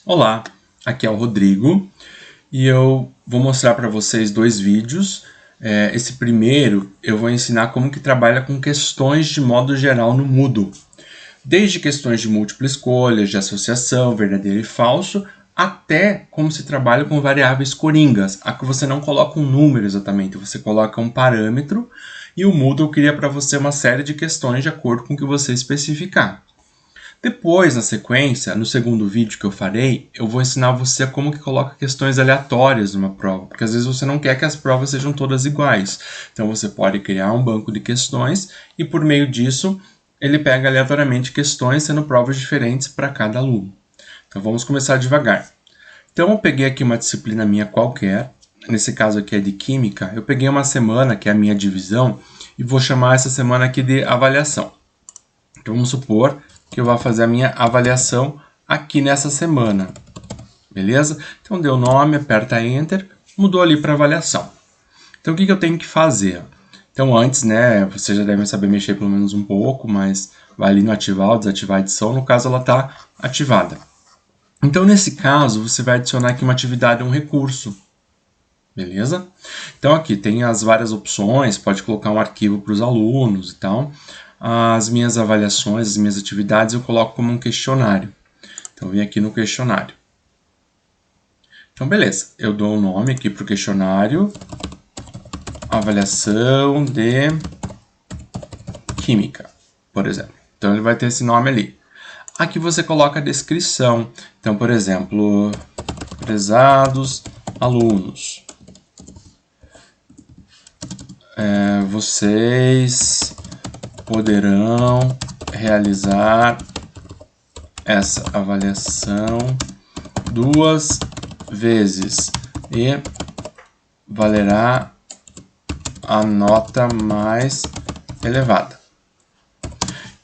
Olá, aqui é o Rodrigo e eu vou mostrar para vocês dois vídeos. Esse primeiro eu vou ensinar como que trabalha com questões de modo geral no Moodle. Desde questões de múltipla escolha, de associação, verdadeiro e falso, até como se trabalha com variáveis coringas, a que você não coloca um número exatamente, você coloca um parâmetro e o Moodle cria para você uma série de questões de acordo com o que você especificar. Depois, na sequência, no segundo vídeo que eu farei, eu vou ensinar você como que coloca questões aleatórias numa prova, porque às vezes você não quer que as provas sejam todas iguais. Então você pode criar um banco de questões e por meio disso ele pega aleatoriamente questões sendo provas diferentes para cada aluno. Então vamos começar devagar. Então eu peguei aqui uma disciplina minha qualquer, nesse caso aqui é de Química, eu peguei uma semana, que é a minha divisão, e vou chamar essa semana aqui de avaliação. Então vamos supor que eu vou fazer a minha avaliação aqui nessa semana, beleza? Então deu o nome, aperta Enter, mudou ali para avaliação. Então o que eu tenho que fazer? Então antes, né, vocês já devem saber mexer pelo menos um pouco, mas vai ali no ativar ou desativar a edição, no caso ela está ativada. Então nesse caso você vai adicionar aqui uma atividade, um recurso, beleza? Então aqui tem as várias opções, pode colocar um arquivo para os alunos e tal. As minhas avaliações, as minhas atividades eu coloco como um questionário. Então, eu vim aqui no questionário. Então, beleza. Eu dou o nome aqui para o questionário. Avaliação de Química, por exemplo. Então, ele vai ter esse nome ali. Aqui você coloca a descrição. Então, por exemplo, prezados alunos. Vocês poderão realizar essa avaliação 2 vezes e valerá a nota mais elevada.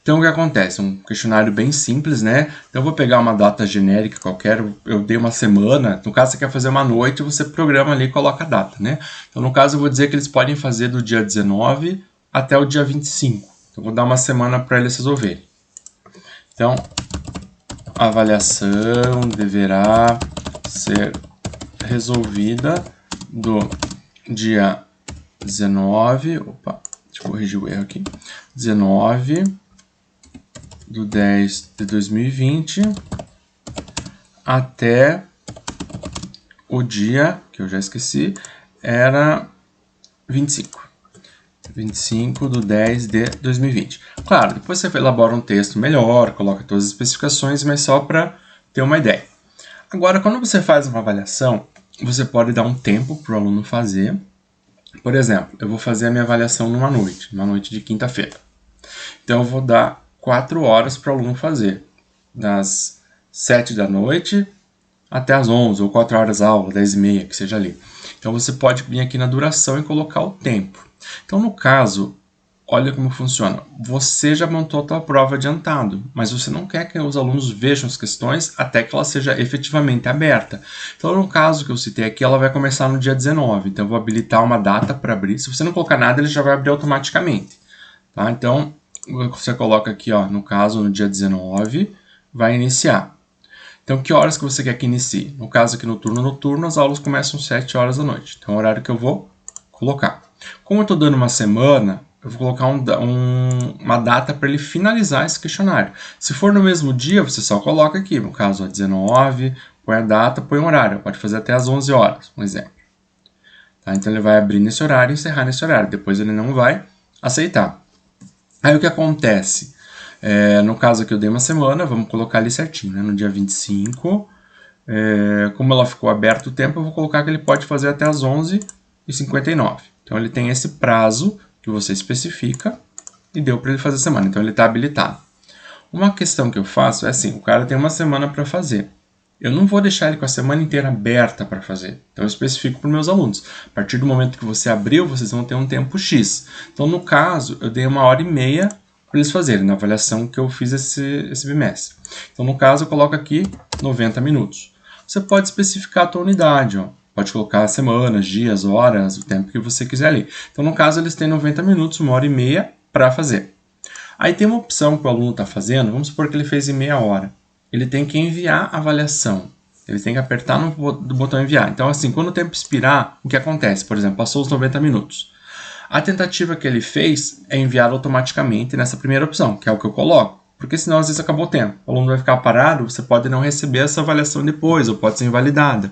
Então o que acontece? Um questionário bem simples, né? Então eu vou pegar uma data genérica qualquer, eu dei uma semana, no caso você quer fazer uma noite, você programa ali e coloca a data, né? Então no caso eu vou dizer que eles podem fazer do dia 19 até o dia 25. Então vou dar uma semana para eles resolverem. Então, a avaliação deverá ser resolvida do dia 19, deixa eu corrigir o erro aqui, 19 do 10 de 2020 até o dia, que eu já esqueci, era 25 do 10 de 2020. Claro, depois você elabora um texto melhor, coloca todas as especificações, mas só para ter uma ideia. Agora, quando você faz uma avaliação, você pode dar um tempo para o aluno fazer. Por exemplo, eu vou fazer a minha avaliação numa noite de quinta-feira. Então, eu vou dar 4 horas para o aluno fazer, das 7 da noite até as 11, ou 4 horas aula, 10 e meia, que seja ali. Então, você pode vir aqui na duração e colocar o tempo. Então, no caso, olha como funciona. Você já montou a tua prova adiantado, mas você não quer que os alunos vejam as questões até que ela seja efetivamente aberta. Então, no caso que eu citei aqui, ela vai começar no dia 19. Então, eu vou habilitar uma data para abrir. Se você não colocar nada, ele já vai abrir automaticamente. Tá? Então, você coloca aqui, ó, no caso, no dia 19, vai iniciar. Então, que horas que você quer que inicie? No caso aqui, no turno noturno, as aulas começam às 7 horas da noite. Então, é o horário que eu vou colocar. Como eu estou dando uma semana, eu vou colocar uma data para ele finalizar esse questionário. Se for no mesmo dia, você só coloca aqui, no caso, 19, põe a data, põe o horário. Pode fazer até às 11 horas, um exemplo. Tá? Então, ele vai abrir nesse horário e encerrar nesse horário. Depois, ele não vai aceitar. Aí, o que acontece? No caso aqui, eu dei uma semana, vamos colocar ali certinho, né? No dia 25, como ela ficou aberto o tempo, eu vou colocar que ele pode fazer até às 11h59. Então, ele tem esse prazo que você especifica e deu para ele fazer a semana. Então, ele está habilitado. Uma questão que eu faço é assim, o cara tem uma semana para fazer. Eu não vou deixar ele com a semana inteira aberta para fazer. Então, eu especifico para os meus alunos. A partir do momento que você abriu, vocês vão ter um tempo X. Então, no caso, eu dei 1h30 para eles fazerem, na avaliação que eu fiz esse bimestre. Então, no caso, eu coloco aqui 90 minutos. Você pode especificar a tua unidade, ó. Pode colocar semanas, dias, horas, o tempo que você quiser ali. Então, no caso, eles têm 90 minutos, 1h30 para fazer. Aí tem uma opção que o aluno está fazendo, vamos supor que ele fez em meia hora. Ele tem que enviar a avaliação. Ele tem que apertar no botão enviar. Então, assim, quando o tempo expirar, o que acontece? Por exemplo, passou os 90 minutos. A tentativa que ele fez é enviada automaticamente nessa primeira opção, que é o que eu coloco. Porque senão, às vezes, acabou o tempo. O aluno vai ficar parado, você pode não receber essa avaliação depois, ou pode ser invalidada.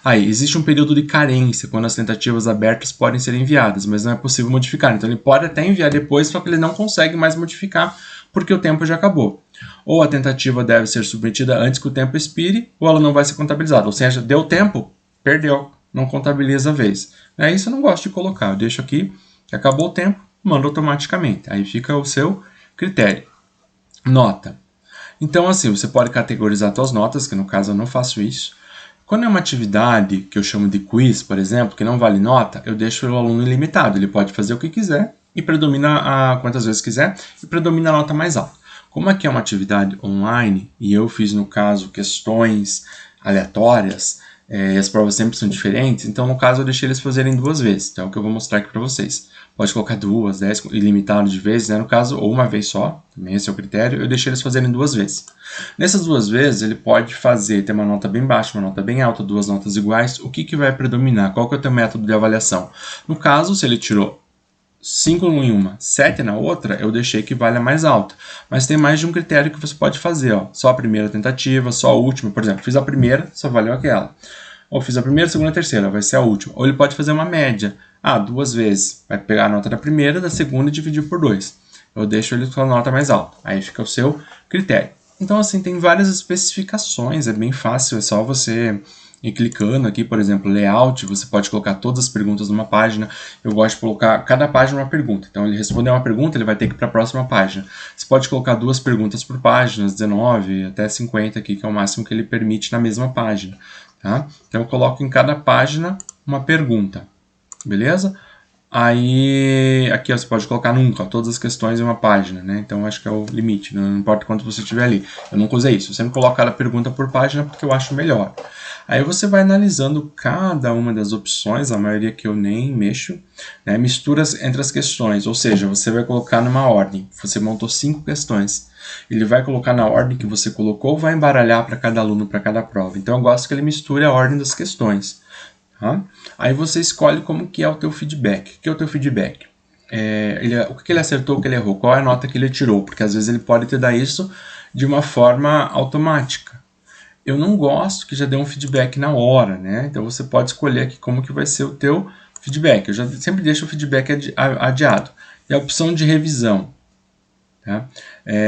Aí, existe um período de carência, quando as tentativas abertas podem ser enviadas, mas não é possível modificar. Então, ele pode até enviar depois, só que ele não consegue mais modificar, porque o tempo já acabou. Ou a tentativa deve ser submetida antes que o tempo expire, ou ela não vai ser contabilizada. Ou seja, deu tempo, perdeu, não contabiliza a vez. Isso eu não gosto de colocar, eu deixo aqui, que acabou o tempo, manda automaticamente. Aí fica o seu critério. Nota. Então, assim, você pode categorizar suas notas, que no caso eu não faço isso. Quando é uma atividade que eu chamo de quiz, por exemplo, que não vale nota, eu deixo o aluno ilimitado. Ele pode fazer o que quiser e predomina quantas vezes quiser e predomina a nota mais alta. Como aqui é uma atividade online e eu fiz, no caso, questões aleatórias, e as provas sempre são diferentes, então no caso eu deixei eles fazerem 2 vezes. Então é o que eu vou mostrar aqui para vocês. Pode colocar 2, 10, ilimitado de vezes, né? No caso, ou uma vez só, também esse é o critério, eu deixei eles fazerem 2 vezes. Nessas 2 vezes, ele pode ter uma nota bem baixa, uma nota bem alta, 2 notas iguais. O que vai predominar? Qual que é o teu método de avaliação? No caso, se ele tirou 5 em uma, 7 na outra, eu deixei que vale a mais alta. Mas tem mais de um critério que você pode fazer, ó. Só a primeira tentativa, só a última. Por exemplo, fiz a primeira, só valeu aquela. Ou fiz a primeira, segunda, terceira, vai ser a última. Ou ele pode fazer uma média. 2 vezes. Vai pegar a nota da primeira, da segunda e dividir por 2. Eu deixo ele com a nota mais alta. Aí fica o seu critério. Então, assim, tem várias especificações. É bem fácil, é só você ir clicando aqui, por exemplo, layout, você pode colocar todas as perguntas numa página. Eu gosto de colocar cada página uma pergunta. Então, ele responder uma pergunta, ele vai ter que ir para a próxima página. Você pode colocar 2 perguntas por página, 19 até 50 aqui, que é o máximo que ele permite na mesma página. Tá? Então, eu coloco em cada página uma pergunta. Beleza? Aí, aqui você pode colocar nunca, todas as questões em uma página, né? Então, acho que é o limite, não importa quanto você tiver ali. Eu nunca usei isso, eu sempre coloco cada pergunta por página porque eu acho melhor. Aí você vai analisando cada uma das opções, a maioria que eu nem mexo, né? Misturas entre as questões, ou seja, você vai colocar numa ordem. Você montou 5 questões. Ele vai colocar na ordem que você colocou ou vai embaralhar para cada aluno, para cada prova. Então, eu gosto que ele misture a ordem das questões. Tá? Aí você escolhe como que é o teu feedback. O que é o teu feedback? O que ele acertou, o que ele errou, qual é a nota que ele tirou, porque às vezes ele pode te dar isso de uma forma automática. Eu não gosto que já dê um feedback na hora, né? Então você pode escolher aqui como que vai ser o teu feedback. Eu já sempre deixo o feedback adiado. E a opção de revisão. Tá?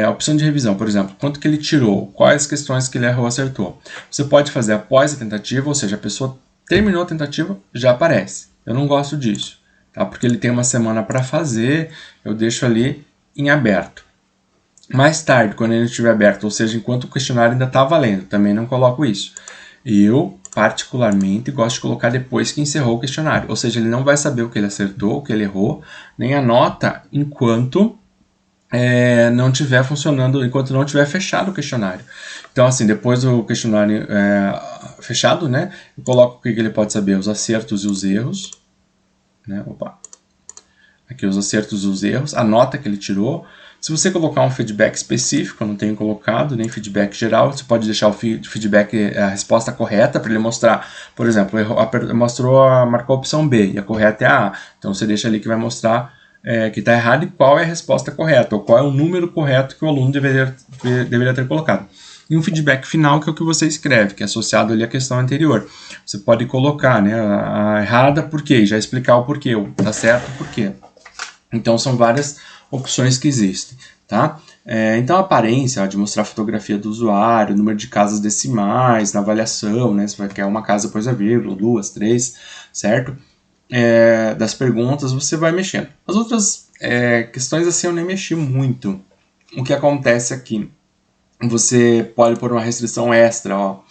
A opção de revisão, por exemplo, quanto que ele tirou, quais questões que ele errou, acertou. Você pode fazer após a tentativa, ou seja, a pessoa terminou a tentativa, já aparece. Eu não gosto disso, tá? Porque ele tem uma semana para fazer, eu deixo ali em aberto. Mais tarde, quando ele estiver aberto, ou seja, enquanto o questionário ainda está valendo, também não coloco isso. Eu, particularmente, gosto de colocar depois que encerrou o questionário, ou seja, ele não vai saber o que ele acertou, o que ele errou, nem a nota enquanto não estiver funcionando, enquanto não tiver fechado o questionário. Então, assim, depois do questionário fechado, né, eu coloco o que ele pode saber, os acertos e os erros, né, aqui os acertos e os erros, a nota que ele tirou. Se você colocar um feedback específico, eu não tenho colocado, nem feedback geral, você pode deixar o feedback, a resposta correta, para ele mostrar, por exemplo, marcou a opção B, e a correta é a A. Então, você deixa ali que vai mostrar que está errado e qual é a resposta correta, ou qual é o número correto que o aluno deveria ter colocado. E um feedback final, que é o que você escreve, que é associado ali à questão anterior. Você pode colocar, né, a errada por quê, já explicar o porquê, o tá certo por quê. Então, são várias opções que existem, tá? Então, a aparência, de mostrar a fotografia do usuário, número de casas decimais na avaliação, né? Você vai querer uma casa depois a vírgula, 2, 3, certo? Das perguntas, você vai mexendo. As outras questões, assim, eu nem mexi muito. O que acontece aqui? Você pode pôr uma restrição extra, ó.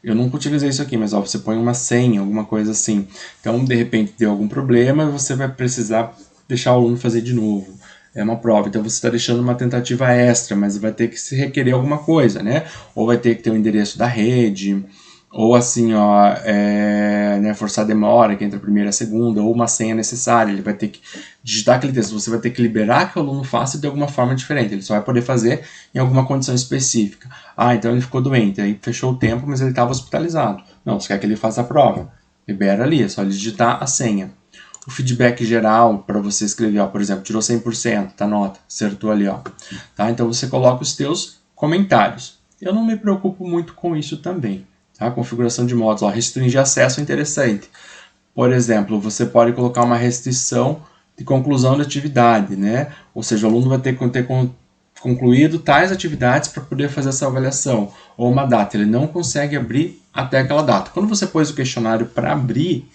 Eu nunca utilizei isso aqui, mas ó, você põe uma senha, alguma coisa assim. Então, de repente, deu algum problema, você vai precisar deixar o aluno fazer de novo. É uma prova, então você está deixando uma tentativa extra, mas vai ter que se requerer alguma coisa, né? Ou vai ter que ter o endereço da rede, ou assim, ó, né, forçar a demora, que entre a primeira e a segunda, ou uma senha necessária, ele vai ter que digitar aquele texto, você vai ter que liberar que o aluno faça de alguma forma diferente, ele só vai poder fazer em alguma condição específica. Ah, então ele ficou doente, aí fechou o tempo, mas ele estava hospitalizado. Não, você quer que ele faça a prova, libera ali, é só ele digitar a senha. O feedback geral para você escrever, ó, por exemplo, tirou 100%, tá nota, acertou ali, ó. Tá? Então você coloca os teus comentários. Eu não me preocupo muito com isso também. Tá? Configuração de modos, ó, restringir acesso é interessante. Por exemplo, você pode colocar uma restrição de conclusão de atividade, né? Ou seja, o aluno vai ter que ter concluído tais atividades para poder fazer essa avaliação. Ou uma data, ele não consegue abrir até aquela data. Quando você pôs o questionário para abrir,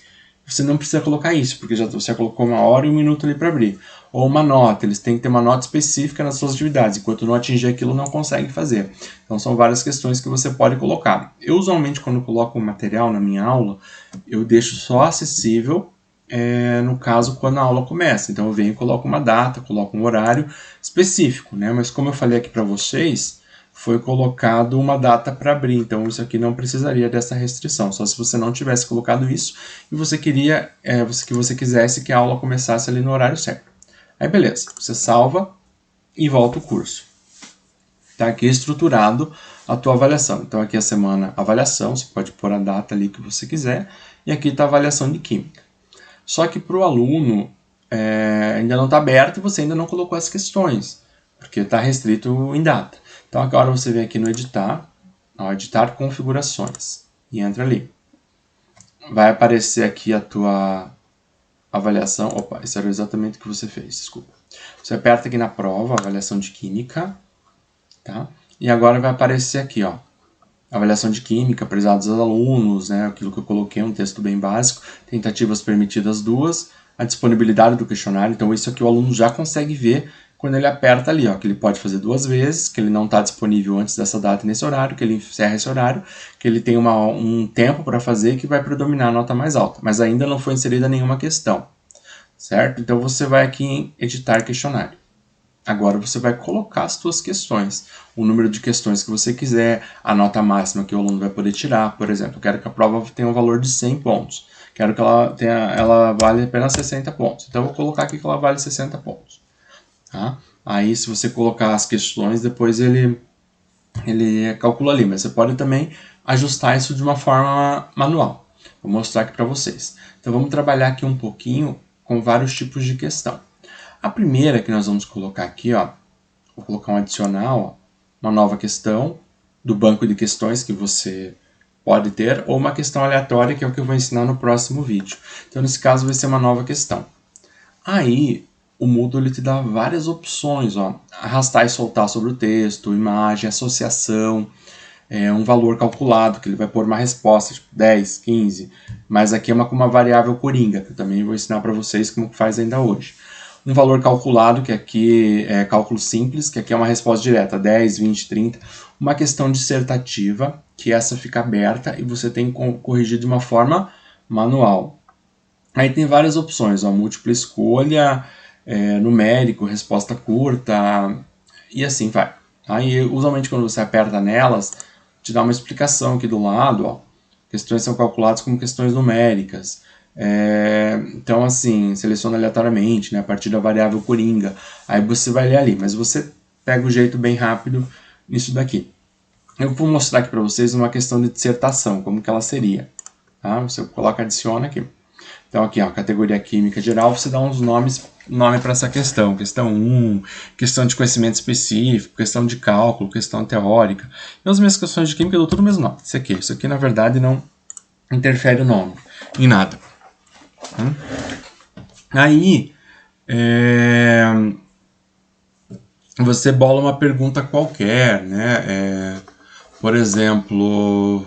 você não precisa colocar isso, porque você colocou 1 hora e 1 minuto ali para abrir. Ou uma nota, eles têm que ter uma nota específica nas suas atividades, enquanto não atingir aquilo não consegue fazer. Então são várias questões que você pode colocar. Eu usualmente quando coloco o material na minha aula, eu deixo só acessível no caso quando a aula começa. Então eu venho e coloco uma data, coloco um horário específico, né? Mas como eu falei aqui para vocês, foi colocado uma data para abrir, então isso aqui não precisaria dessa restrição, só se você não tivesse colocado isso e você queria que você quisesse que a aula começasse ali no horário certo. Aí beleza, você salva e volta o curso. Tá aqui estruturado a tua avaliação. Então aqui é a semana avaliação, você pode pôr a data ali que você quiser, e aqui está a avaliação de química. Só que para o aluno ainda não está aberto e você ainda não colocou as questões, porque está restrito em data. Então agora você vem aqui no editar, ó, editar configurações, e entra ali. Vai aparecer aqui a tua avaliação. Opa, isso era exatamente o que você fez, desculpa. Você aperta aqui na prova, avaliação de química, tá? E agora vai aparecer aqui, ó, avaliação de química, prezados alunos, né? Aquilo que eu coloquei, um texto bem básico, tentativas permitidas 2, a disponibilidade do questionário. Então isso aqui o aluno já consegue ver quando ele aperta ali, ó, que ele pode fazer 2 vezes, que ele não está disponível antes dessa data e nesse horário, que ele encerra esse horário, que ele tem um tempo para fazer que vai predominar a nota mais alta, mas ainda não foi inserida nenhuma questão, certo? Então você vai aqui em editar questionário. Agora você vai colocar as suas questões, o número de questões que você quiser, a nota máxima que o aluno vai poder tirar. Por exemplo, eu quero que a prova tenha um valor de 100 pontos, quero que ela vale apenas 60 pontos, então eu vou colocar aqui que ela vale 60 pontos. Tá? Aí se você colocar as questões, depois ele calcula ali, mas você pode também ajustar isso de uma forma manual. Vou mostrar aqui para vocês. Então vamos trabalhar aqui um pouquinho com vários tipos de questão. A primeira que nós vamos colocar aqui, ó, vou colocar um adicional, ó, uma nova questão do banco de questões que você pode ter, ou uma questão aleatória, que é o que eu vou ensinar no próximo vídeo. Então nesse caso vai ser uma nova questão. Aí o Moodle ele te dá várias opções, ó, arrastar e soltar sobre o texto, imagem, associação, um valor calculado, que ele vai pôr uma resposta, tipo 10, 15, mas aqui é com uma variável coringa, que eu também vou ensinar para vocês como faz ainda hoje. Um valor calculado, que aqui é cálculo simples, que aqui é uma resposta direta, 10, 20, 30. Uma questão dissertativa, que essa fica aberta e você tem que corrigir de uma forma manual. Aí tem várias opções, ó, múltipla escolha, numérico, resposta curta, e assim vai. Aí, usualmente, quando você aperta nelas, te dá uma explicação aqui do lado, ó. Questões são calculadas como questões numéricas. Então, assim, seleciona aleatoriamente, né, a partir da variável coringa. Aí você vai ler ali, mas você pega o jeito bem rápido nisso daqui. Eu vou mostrar aqui para vocês uma questão de dissertação, como que ela seria. Tá? Você coloca adiciona aqui. Então aqui, ó, categoria química geral, você dá uns nome para essa questão. Questão 1, questão de conhecimento específico, questão de cálculo, questão teórica. E as minhas questões de química eu dou tudo o mesmo nome. Isso aqui na verdade não interfere o nome em nada. Aí, você bola uma pergunta qualquer, né? Por exemplo,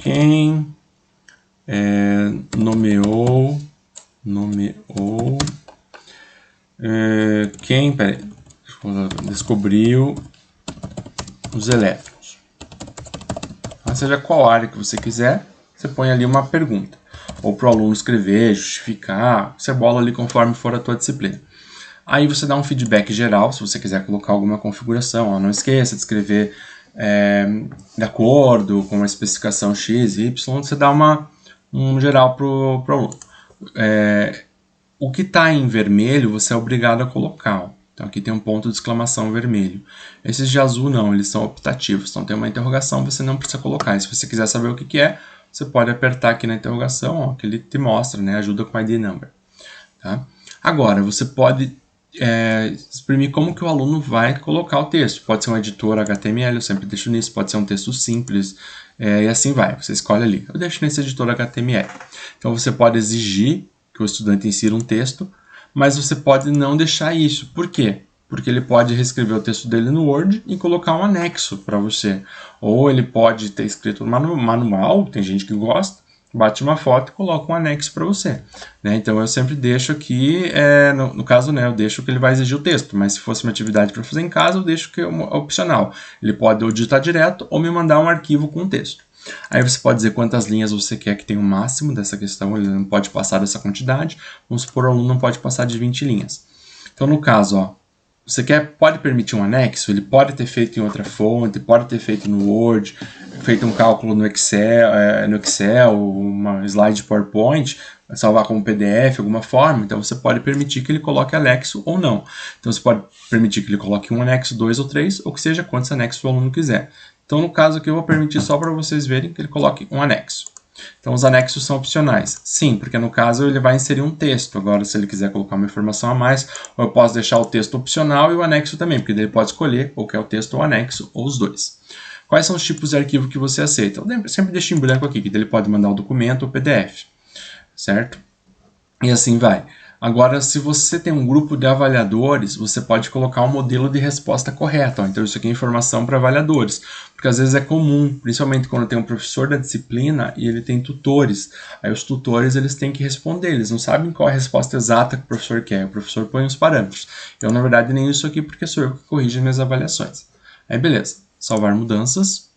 quem nomeou quem descobriu os elétrons. Seja qual área que você quiser, você põe ali uma pergunta. Ou para o aluno escrever, justificar, você bola ali conforme for a tua disciplina. Aí você dá um feedback geral, se você quiser colocar alguma configuração. Ó, não esqueça de escrever de acordo com a especificação X, Y, você dá um geral para o aluno. O que está em vermelho, você é obrigado a colocar. Ó. Então, aqui tem um ponto de exclamação vermelho. Esses de azul, não, eles são optativos. Então, tem uma interrogação, você não precisa colocar. E se você quiser saber o que é, você pode apertar aqui na interrogação, ó, que ele te mostra, né? Ajuda com ID number. Tá? Agora, você pode exprimir como que o aluno vai colocar o texto. Pode ser um editor HTML, eu sempre deixo nisso. Pode ser um texto simples, e assim vai. Você escolhe ali. Eu deixo nesse editor HTML. Então, você pode exigir que o estudante insira um texto, mas você pode não deixar isso. Por quê? Porque ele pode reescrever o texto dele no Word e colocar um anexo para você. Ou ele pode ter escrito no manual, tem gente que gosta, bate uma foto e coloca um anexo para você. Né? Então eu sempre deixo aqui, no caso, né, eu deixo que ele vai exigir o texto, mas se fosse uma atividade para fazer em casa, eu deixo que é opcional. Ele pode ou digitar direto ou me mandar um arquivo com texto. Aí você pode dizer quantas linhas você quer que tenha o máximo dessa questão, ele não pode passar dessa quantidade. Vamos supor, o aluno não pode passar de 20 linhas. Então, no caso, ó, você pode permitir um anexo, ele pode ter feito em outra fonte, pode ter feito no Word, feito um cálculo no Excel, uma slide de PowerPoint, salvar como PDF, alguma forma. Então, você pode permitir que ele coloque anexo ou não. Então, você pode permitir que ele coloque um anexo, 2 ou 3, ou que seja quantos anexos o aluno quiser. Então, no caso aqui, eu vou permitir só para vocês verem que ele coloque um anexo. Então, os anexos são opcionais. Sim, porque no caso ele vai inserir um texto. Agora, se ele quiser colocar uma informação a mais, eu posso deixar o texto opcional e o anexo também, porque ele pode escolher ou quer o texto ou o anexo, ou os dois. Quais são os tipos de arquivo que você aceita? Eu sempre deixo em branco aqui, que ele pode mandar o documento ou PDF, certo? E assim vai. Agora, se você tem um grupo de avaliadores, você pode colocar um modelo de resposta correta. Ó. Então, isso aqui é informação para avaliadores. Porque às vezes é comum, principalmente quando tem um professor da disciplina e ele tem tutores. Aí os tutores eles têm que responder, eles não sabem qual é a resposta exata que o professor quer. O professor põe os parâmetros. Eu, na verdade, nem isso aqui porque sou eu que corrijo minhas avaliações. Aí, beleza. Salvar mudanças.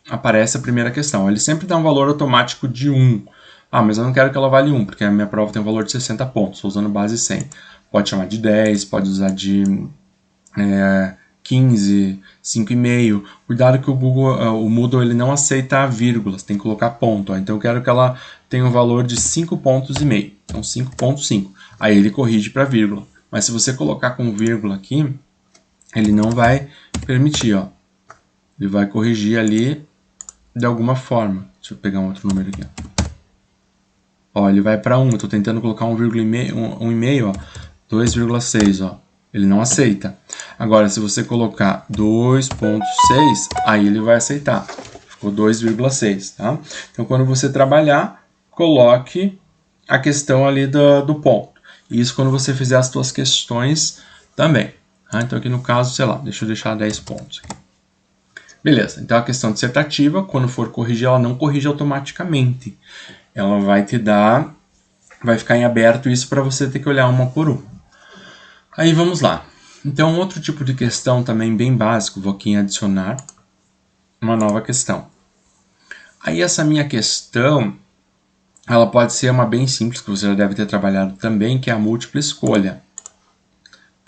Aparece a primeira questão. Ele sempre dá um valor automático de 1. Ah, mas eu não quero que ela valha 1, porque a minha prova tem um valor de 60 pontos, estou usando base 100. Pode chamar de 10, pode usar de 15, 5,5. Cuidado que o Moodle ele não aceita vírgulas, tem que colocar ponto. Ó. Então eu quero que ela tenha um valor de 5,5 pontos. Então 5,5. Aí ele corrige para vírgula. Mas se você colocar com vírgula aqui, ele não vai permitir. Ó. Ele vai corrigir ali de alguma forma. Deixa eu pegar um outro número aqui. Ó, ele vai para 1, eu estou tentando colocar 1,5, ó, 2,6, ó, ele não aceita. Agora, se você colocar 2,6, aí ele vai aceitar. Ficou 2,6, tá? Então, quando você trabalhar, coloque a questão ali do ponto. Isso quando você fizer as suas questões também. Tá? Então, aqui no caso, sei lá, deixa eu deixar 10 pontos aqui. Beleza, então a questão dissertativa, quando for corrigir, ela não corrige automaticamente. Ela vai te dar, vai ficar em aberto isso para você ter que olhar uma por uma. Aí vamos lá. Então, outro tipo de questão também bem básico, vou aqui em adicionar uma nova questão. Aí essa minha questão, ela pode ser uma bem simples, que você já deve ter trabalhado também, que é a múltipla escolha.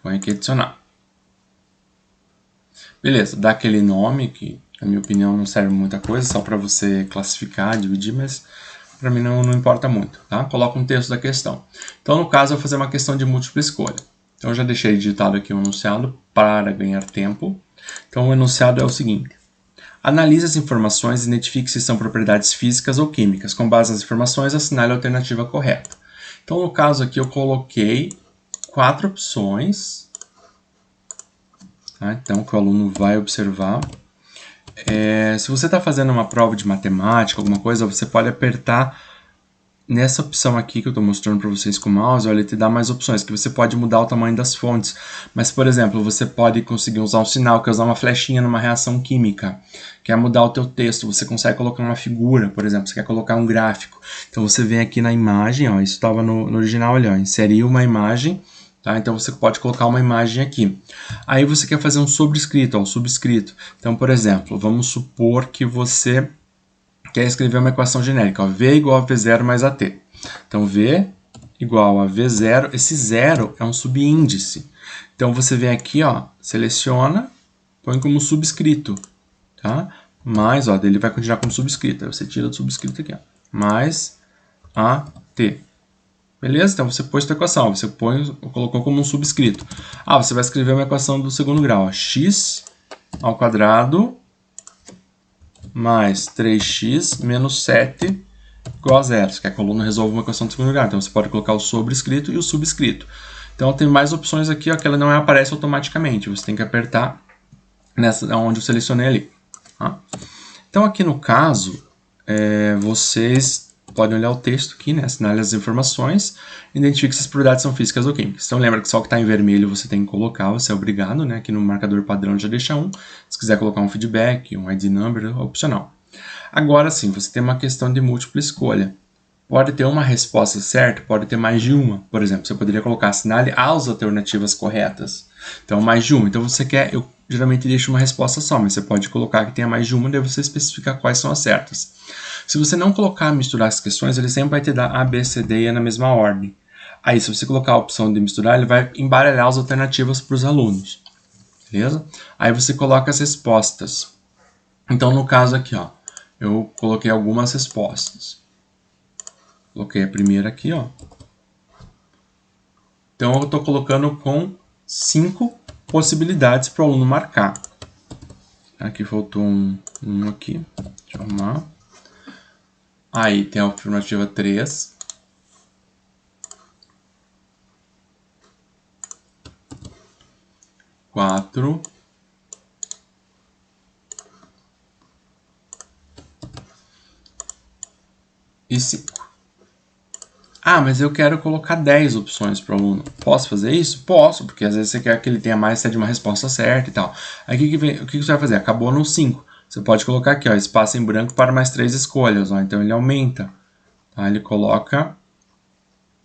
Põe aqui adicionar. Beleza, dá aquele nome, que na minha opinião não serve muita coisa, só para você classificar, dividir, mas para mim não importa muito, tá? Coloca um texto da questão. Então, no caso, eu vou fazer uma questão de múltipla escolha. Então, eu já deixei digitado aqui um enunciado para ganhar tempo. Então, o enunciado é o seguinte. Analise as informações e identifique se são propriedades físicas ou químicas. Com base nas informações, assinale a alternativa correta. Então, no caso aqui, eu coloquei 4 opções. Tá? Então, que o aluno vai observar. Se você está fazendo uma prova de matemática, alguma coisa, você pode apertar nessa opção aqui que eu estou mostrando para vocês com o mouse, olha, ele te dá mais opções, que você pode mudar o tamanho das fontes. Mas, por exemplo, você pode conseguir usar um sinal, que é usar uma flechinha numa reação química, que é mudar o teu texto. Você consegue colocar uma figura, por exemplo, você quer colocar um gráfico. Então, você vem aqui na imagem, ó, isso estava no original, olha, ó, inserir uma imagem. Tá? Então, você pode colocar uma imagem aqui. Aí, você quer fazer um sobrescrito, ó, um subscrito. Então, por exemplo, vamos supor que você quer escrever uma equação genérica. Ó, V igual a V0 mais AT. Então, V igual a V0. Esse zero é um subíndice. Então, você vem aqui, ó, seleciona, põe como subscrito. tá? Mais, ó, ele vai continuar como subscrito. Aí você tira do subscrito aqui, ó. Mais AT. Beleza? Então você pôs a equação, você colocou como um subscrito. Ah, você vai escrever uma equação do segundo grau, ó. X ao quadrado mais 3x menos 7 igual a 0. Você quer que o aluno resolva uma equação do segundo grau. Então você pode colocar o sobrescrito e o subscrito. Então tem mais opções aqui, ó, que ela não aparece automaticamente. Você tem que apertar nessa onde eu selecionei ali. Tá? Então aqui no caso, vocês podem olhar o texto aqui, né? Assinale as informações, identifique se as propriedades são físicas ou químicas. Então lembra que só o que está em vermelho você tem que colocar, você é obrigado, né? Aqui no marcador padrão já deixa 1. Se quiser colocar um feedback, um ID number, é opcional. Agora sim, você tem uma questão de múltipla escolha. Pode ter uma resposta certa, pode ter mais de uma. Por exemplo, você poderia colocar assinale as alternativas corretas. Então, mais de uma. Então, você quer, eu geralmente deixo uma resposta só, mas você pode colocar que tenha mais de uma, daí você especifica quais são as certas. Se você não colocar misturar as questões, ele sempre vai te dar A, B, C, D e é na mesma ordem. Aí, se você colocar a opção de misturar, ele vai embaralhar as alternativas para os alunos. Beleza? Aí você coloca as respostas. Então, no caso aqui, ó, eu coloquei algumas respostas. Coloquei a primeira aqui, ó. Então, eu estou colocando com 5 possibilidades para o aluno marcar. Aqui faltou um aqui. Deixa eu arrumar. Aí tem a alternativa 3. Quatro. E 5. Ah, mas eu quero colocar 10 opções para o aluno. Posso fazer isso? Posso, porque às vezes você quer que ele tenha mais de uma resposta certa e tal. Aí o que você vai fazer? Acabou no 5. Você pode colocar aqui, ó, espaço em branco para mais 3 escolhas. Ó, então ele aumenta. Tá? Ele coloca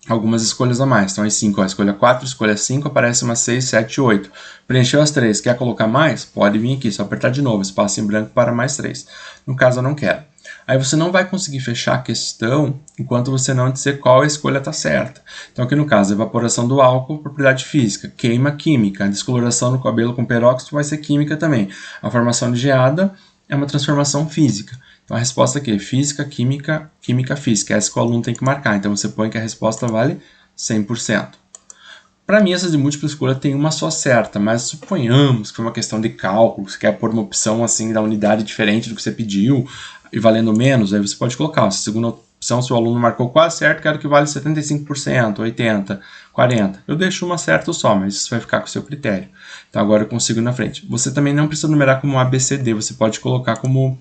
algumas escolhas a mais. Então, aí 5, ó, escolha 4, escolha 5, aparece uma 6, 7, 8. Preencheu as 3. Quer colocar mais? Pode vir aqui, só apertar de novo, espaço em branco para mais 3. No caso, eu não quero. Aí você não vai conseguir fechar a questão enquanto você não dizer qual escolha está certa. Então, aqui no caso, evaporação do álcool, propriedade física. Queima, química. A descoloração no cabelo com peróxido vai ser química também. A formação de geada é uma transformação física. Então, a resposta aqui é física, química, química, física. Essa que o aluno tem que marcar. Então, você põe que a resposta vale 100%. Para mim, essas de múltipla escolha tem uma só certa, mas suponhamos que foi uma questão de cálculo, você quer pôr uma opção assim da unidade diferente do que você pediu e valendo menos, aí você pode colocar. Se a segunda opção, se o aluno marcou quase certo, quero que vale 75%, 80%, 40%. Eu deixo uma certa só, mas isso vai ficar com o seu critério. Então, agora eu consigo ir na frente. Você também não precisa numerar como ABCD, você pode colocar como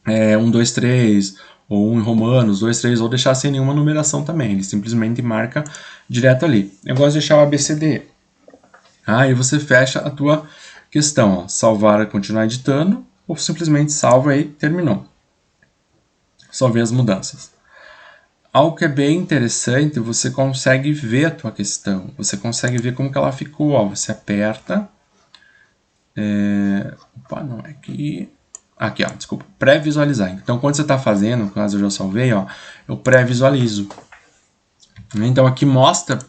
1, 2, 3, ou 1 em romanos, 2, 3, ou deixar sem nenhuma numeração também. Ele simplesmente marca direto ali. Eu gosto de deixar o ABCD. Aí você fecha a tua questão. Ó. Salvar, continuar editando, ou simplesmente salva e terminou. Só ver as mudanças. Algo que é bem interessante, você consegue ver a tua questão. Você consegue ver como que ela ficou. Ó. Você aperta. Opa, não é aqui. Aqui, ó, desculpa, pré-visualizar. Então, quando você está fazendo, no caso eu já salvei, ó, eu pré-visualizo. Então, aqui mostra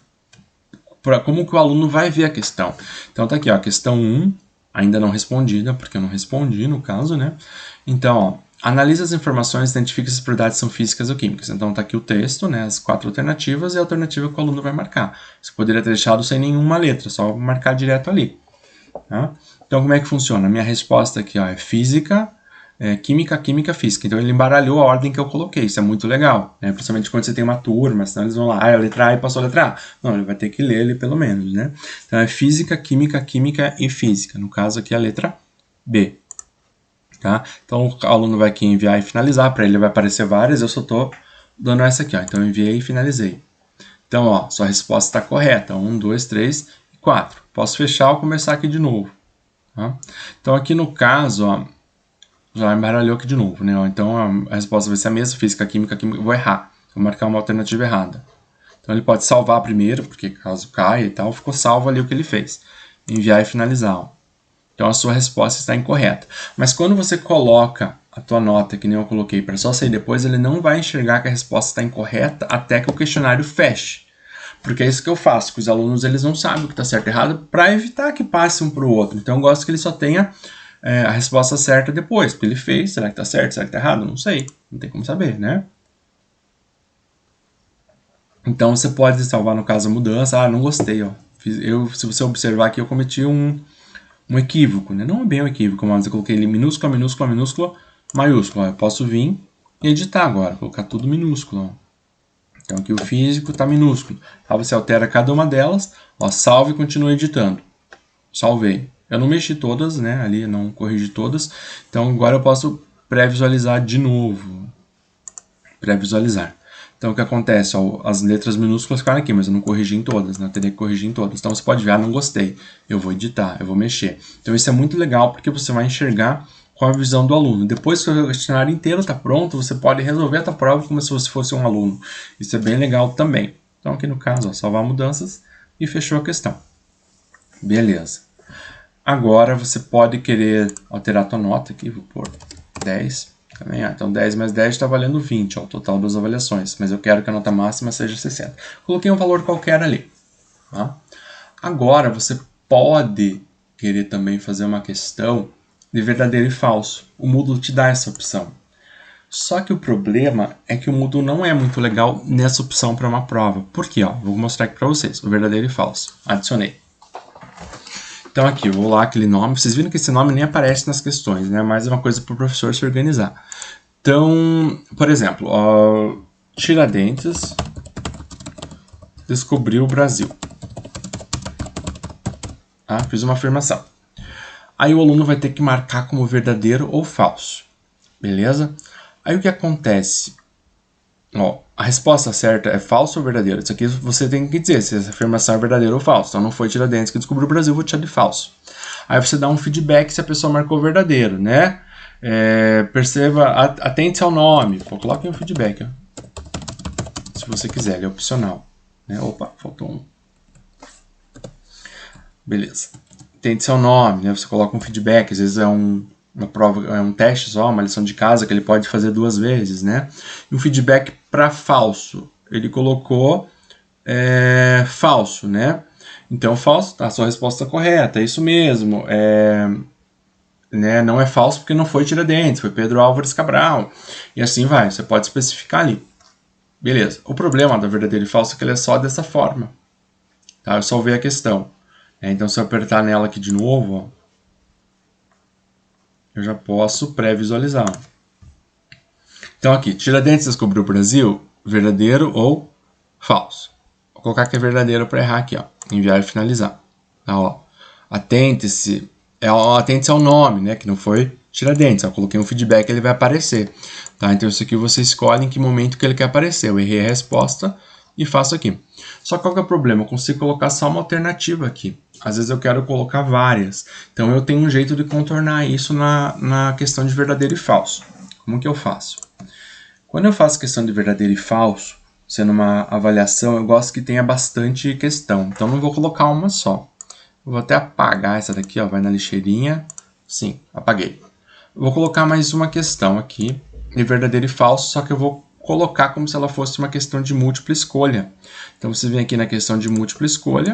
como que o aluno vai ver a questão. Então, tá aqui, ó, questão 1, ainda não respondida, porque eu não respondi no caso, né? Então, ó, analisa as informações, identifica se as propriedades são físicas ou químicas. Então, tá aqui o texto, né, as 4 alternativas e a alternativa que o aluno vai marcar. Você poderia ter deixado sem nenhuma letra, só marcar direto ali. Tá? Então, como é que funciona? A minha resposta aqui, ó, é física, química, química, física. Então, ele embaralhou a ordem que eu coloquei. Isso é muito legal, né? Principalmente quando você tem uma turma, senão eles vão lá, a letra A e passou a letra A. Não, ele vai ter que ler ele pelo menos, né? Então, é física, química, química e física. No caso aqui, a letra B. Tá? Então, o aluno vai aqui enviar e finalizar. Para ele vai aparecer várias, eu só estou dando essa aqui, ó. Então, eu enviei e finalizei. Então, ó, sua resposta está correta. 1, 2, 3 e 4. Posso fechar ou começar aqui de novo. Tá? Então, aqui no caso, ó, já embaralhou aqui de novo, né? Então, a resposta vai ser a mesma, física, química, química. Eu vou errar. Vou marcar uma alternativa errada. Então, ele pode salvar primeiro, porque caso caia e tal, ficou salvo ali o que ele fez. Enviar e finalizar. Ó. Então, a sua resposta está incorreta. Mas quando você coloca a tua nota, que nem eu coloquei, para só sair depois, ele não vai enxergar que a resposta está incorreta até que o questionário feche. Porque é isso que eu faço, que os alunos eles não sabem o que está certo e errado, para evitar que passe um para o outro. Então, eu gosto que ele só tenha a resposta certa depois, porque ele fez, será que está certo, será que está errado? Não sei, não tem como saber, né? Então você pode salvar, no caso, a mudança, não gostei, ó. Se você observar aqui, eu cometi um equívoco, né? Não é bem um equívoco, mas eu coloquei ele minúscula, minúscula, minúscula, maiúscula. Eu posso vir e editar agora, colocar tudo minúsculo, ó. Então aqui o físico está minúsculo. Aí você altera cada uma delas, ó, salve e continua editando. Salvei. Eu não mexi todas, né? Ali não corrigi todas. Então agora eu posso pré-visualizar de novo. Pré-visualizar. Então o que acontece? Ó, as letras minúsculas ficaram aqui, mas eu não corrigi em todas, né? Eu teria que corrigir em todas. Então você pode ver, não gostei. Eu vou editar, eu vou mexer. Então isso é muito legal porque você vai enxergar com a visão do aluno. Depois que o questionário inteiro está pronto, você pode resolver a tua prova como se você fosse um aluno. Isso é bem legal também. Então aqui no caso, ó, salvar mudanças e fechou a questão. Beleza. Agora você pode querer alterar a tua nota aqui, vou pôr 10. Também, então 10 mais 10 está valendo 20, ó, o total das avaliações. Mas eu quero que a nota máxima seja 60. Coloquei um valor qualquer ali. Tá? Agora você pode querer também fazer uma questão de verdadeiro e falso. O Moodle te dá essa opção. Só que o problema é que o Moodle não é muito legal nessa opção para uma prova. Por quê? Ó, vou mostrar aqui para vocês. O verdadeiro e falso. Adicionei. Então aqui, eu vou lá, aquele nome. Vocês viram que esse nome nem aparece nas questões, né? Mas é uma coisa para o professor se organizar. Então, por exemplo, ó, Tiradentes descobriu o Brasil. Tá? Fiz uma afirmação. Aí o aluno vai ter que marcar como verdadeiro ou falso. Beleza? Aí o que acontece? Ó, a resposta certa é falso ou verdadeiro? Isso aqui você tem que dizer se essa afirmação é verdadeira ou falsa. Então não foi Tiradentes que descobriu o Brasil, vou tirar de falso. Aí você dá um feedback se a pessoa marcou verdadeiro, né? Perceba, atente ao nome. Coloque um feedback, ó. Se você quiser, ele é opcional. Né? Opa, faltou um. Beleza. Atente ao nome, né? Você coloca um feedback, às vezes é uma prova, é um teste só, uma lição de casa que ele pode fazer 2 vezes, né? E um feedback para falso, ele colocou falso, né? Então falso, tá, a sua resposta correta, é isso mesmo. Né, não é falso porque não foi Tiradentes, foi Pedro Álvares Cabral. E assim vai, você pode especificar ali. Beleza. O problema da verdadeiro e falso é que ele é só dessa forma. Tá? Eu salvei a questão. Então se eu apertar nela aqui de novo, ó, eu já posso pré-visualizar. Então aqui, Tiradentes descobriu o Brasil, verdadeiro ou falso. Vou colocar que é verdadeiro para errar aqui, ó. Enviar e finalizar. Tá, ó. Atente-se ao nome, né, que não foi Tiradentes. Eu coloquei um feedback, ele vai aparecer. Tá? Então isso aqui você escolhe em que momento que ele quer aparecer. Eu errei a resposta e faço aqui. Só que qual que é o problema? Eu consigo colocar só uma alternativa aqui. Às vezes eu quero colocar várias. Então eu tenho um jeito de contornar isso na questão de verdadeiro e falso. Como que eu faço? Quando eu faço questão de verdadeiro e falso, sendo uma avaliação, eu gosto que tenha bastante questão. Então não vou colocar uma só. Eu vou até apagar essa daqui, ó, vai na lixeirinha. Sim, apaguei. Eu vou colocar mais uma questão aqui, de verdadeiro e falso, só que eu vou colocar como se ela fosse uma questão de múltipla escolha. Então você vem aqui na questão de múltipla escolha,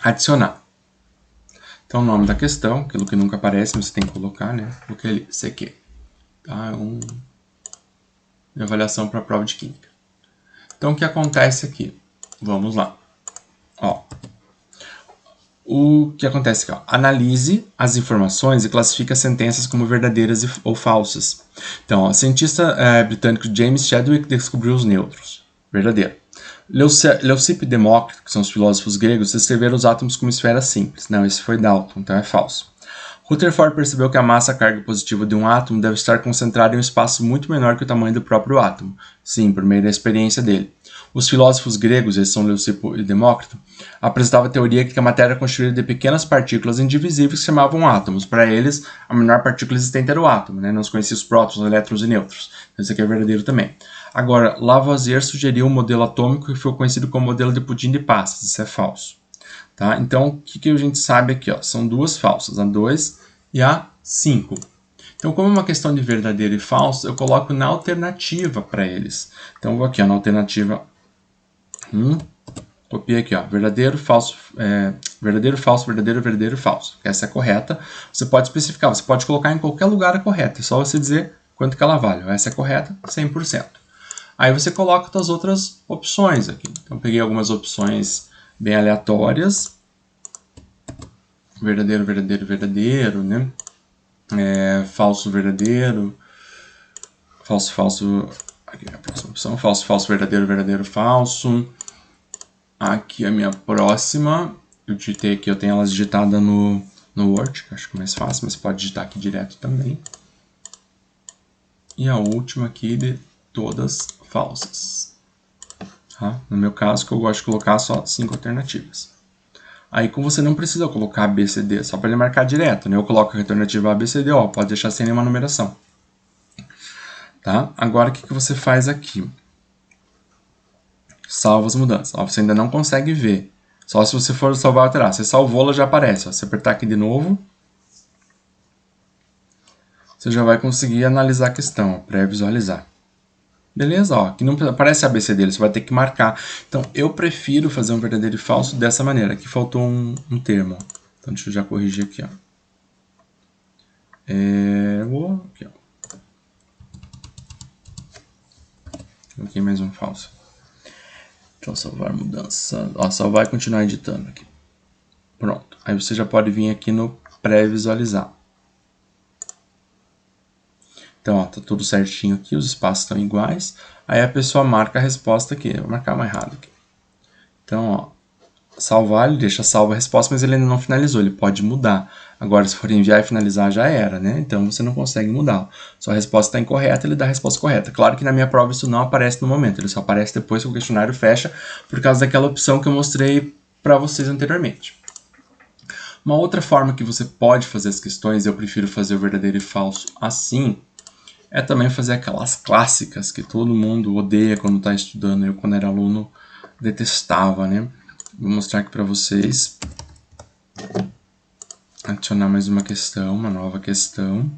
adicionar. Então o nome da questão, aquilo que nunca aparece, mas você tem que colocar, né? Coloquei ali, CQ. Tá? Avaliação para a prova de química. Então o que acontece aqui? Vamos lá. Ó. O que acontece aqui? Ó. Analise as informações e classifique as sentenças como verdadeiras ou falsas. Então, o cientista britânico James Chadwick descobriu os nêutrons. Verdadeiro. Leucipo e Demócrito, que são os filósofos gregos, descreveram os átomos como esferas simples. Não, esse foi Dalton, então é falso. Rutherford percebeu que a massa carga positiva de um átomo deve estar concentrada em um espaço muito menor que o tamanho do próprio átomo. Sim, por meio da experiência dele. Os filósofos gregos, esses são Leucipo e Demócrito, apresentavam a teoria de que a matéria é construída de pequenas partículas indivisíveis que se chamavam átomos. Para eles, a menor partícula existente era o átomo, né? Não se conhecia os prótons, elétrons e nêutrons. Isso aqui é verdadeiro também. Agora, Lavoisier sugeriu um modelo atômico que foi conhecido como modelo de pudim de passas. Isso é falso. Tá? Então, o que a gente sabe aqui? Ó? São duas falsas, a 2 e a 5. Então, como é uma questão de verdadeiro e falso, eu coloco na alternativa para eles. Então, eu vou aqui ó, na alternativa 1 Copiei aqui, ó, verdadeiro, falso, verdadeiro, falso, verdadeiro, verdadeiro, falso. Essa é correta. Você pode especificar, você pode colocar em qualquer lugar a correta. É só você dizer quanto que ela vale. Essa é correta, 100%. Aí você coloca as outras opções aqui. Então, peguei algumas opções bem aleatórias. Verdadeiro, verdadeiro, verdadeiro, né? Falso, verdadeiro. Falso, falso. Aqui é a próxima opção. Falso, falso, verdadeiro, verdadeiro, falso. Aqui a minha próxima, eu digitei aqui, eu tenho elas digitadas no Word, que acho que é mais fácil, mas você pode digitar aqui direto também. E a última aqui de todas falsas. Tá? No meu caso, que eu gosto de colocar só 5 alternativas. Aí, como você não precisa colocar A, B, C, D, só para ele marcar direto, né? Eu coloco a alternativa A, B, C, D, ó, pode deixar sem nenhuma numeração. Tá? Agora, o que você faz aqui? Salva as mudanças. Ó, você ainda não consegue ver. Só se você for salvar e alterar. Você salvou, ela já aparece. Ó. Se apertar aqui de novo, você já vai conseguir analisar a questão, pré-visualizar. Beleza? Ó, aqui não aparece a ABC dele, você vai ter que marcar. Então, eu prefiro fazer um verdadeiro e falso dessa maneira. Aqui faltou um termo. Ó. Então, deixa eu já corrigir aqui. Ó. Aqui, ó. Coloquei mais um falso. Então, salvar mudança. Ó, salvar e continuar editando aqui. Pronto. Aí você já pode vir aqui no pré-visualizar. Então, ó, tá tudo certinho aqui, os espaços estão iguais. Aí a pessoa marca a resposta aqui. Eu vou marcar mais errado aqui. Então, ó, salvar, ele deixa salva a resposta, mas ele ainda não finalizou, ele pode mudar. Agora, se for enviar e finalizar, já era, né? Então, você não consegue mudar. Sua resposta está incorreta, ele dá a resposta correta. Claro que na minha prova isso não aparece no momento, ele só aparece depois que o questionário fecha, por causa daquela opção que eu mostrei para vocês anteriormente. Uma outra forma que você pode fazer as questões, eu prefiro fazer o verdadeiro e falso assim, é também fazer aquelas clássicas que todo mundo odeia quando está estudando. Eu, quando era aluno, detestava, né? Vou mostrar aqui para vocês. Adicionar mais uma questão, uma nova questão.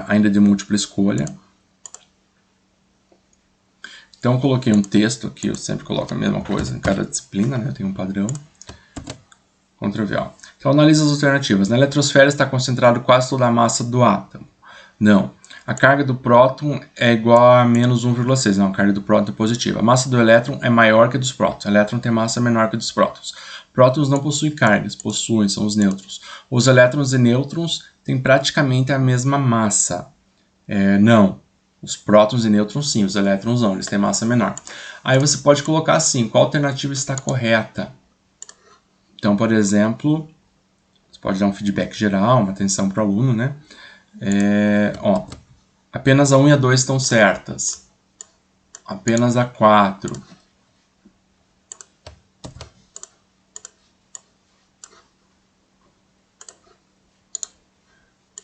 Ainda de múltipla escolha. Então, eu coloquei um texto aqui. Eu sempre coloco a mesma coisa em cada disciplina, né? Eu tenho um padrão. Ctrl V. Então, analisa as alternativas. Na eletrosfera está concentrado quase toda a massa do átomo. Não. A carga do próton é igual a menos 1,6. Não, a carga do próton é positiva. A massa do elétron é maior que a dos prótons. O elétron tem massa menor que a dos prótons. Prótons não possuem cargas, possuem, são os nêutrons. Os elétrons e nêutrons têm praticamente a mesma massa. Não. Os prótons e nêutrons sim, os elétrons não, eles têm massa menor. Aí você pode colocar assim, qual alternativa está correta? Então, por exemplo, você pode dar um feedback geral, uma atenção para o aluno, né? Apenas a 1 e a 2 estão certas. Apenas a 4.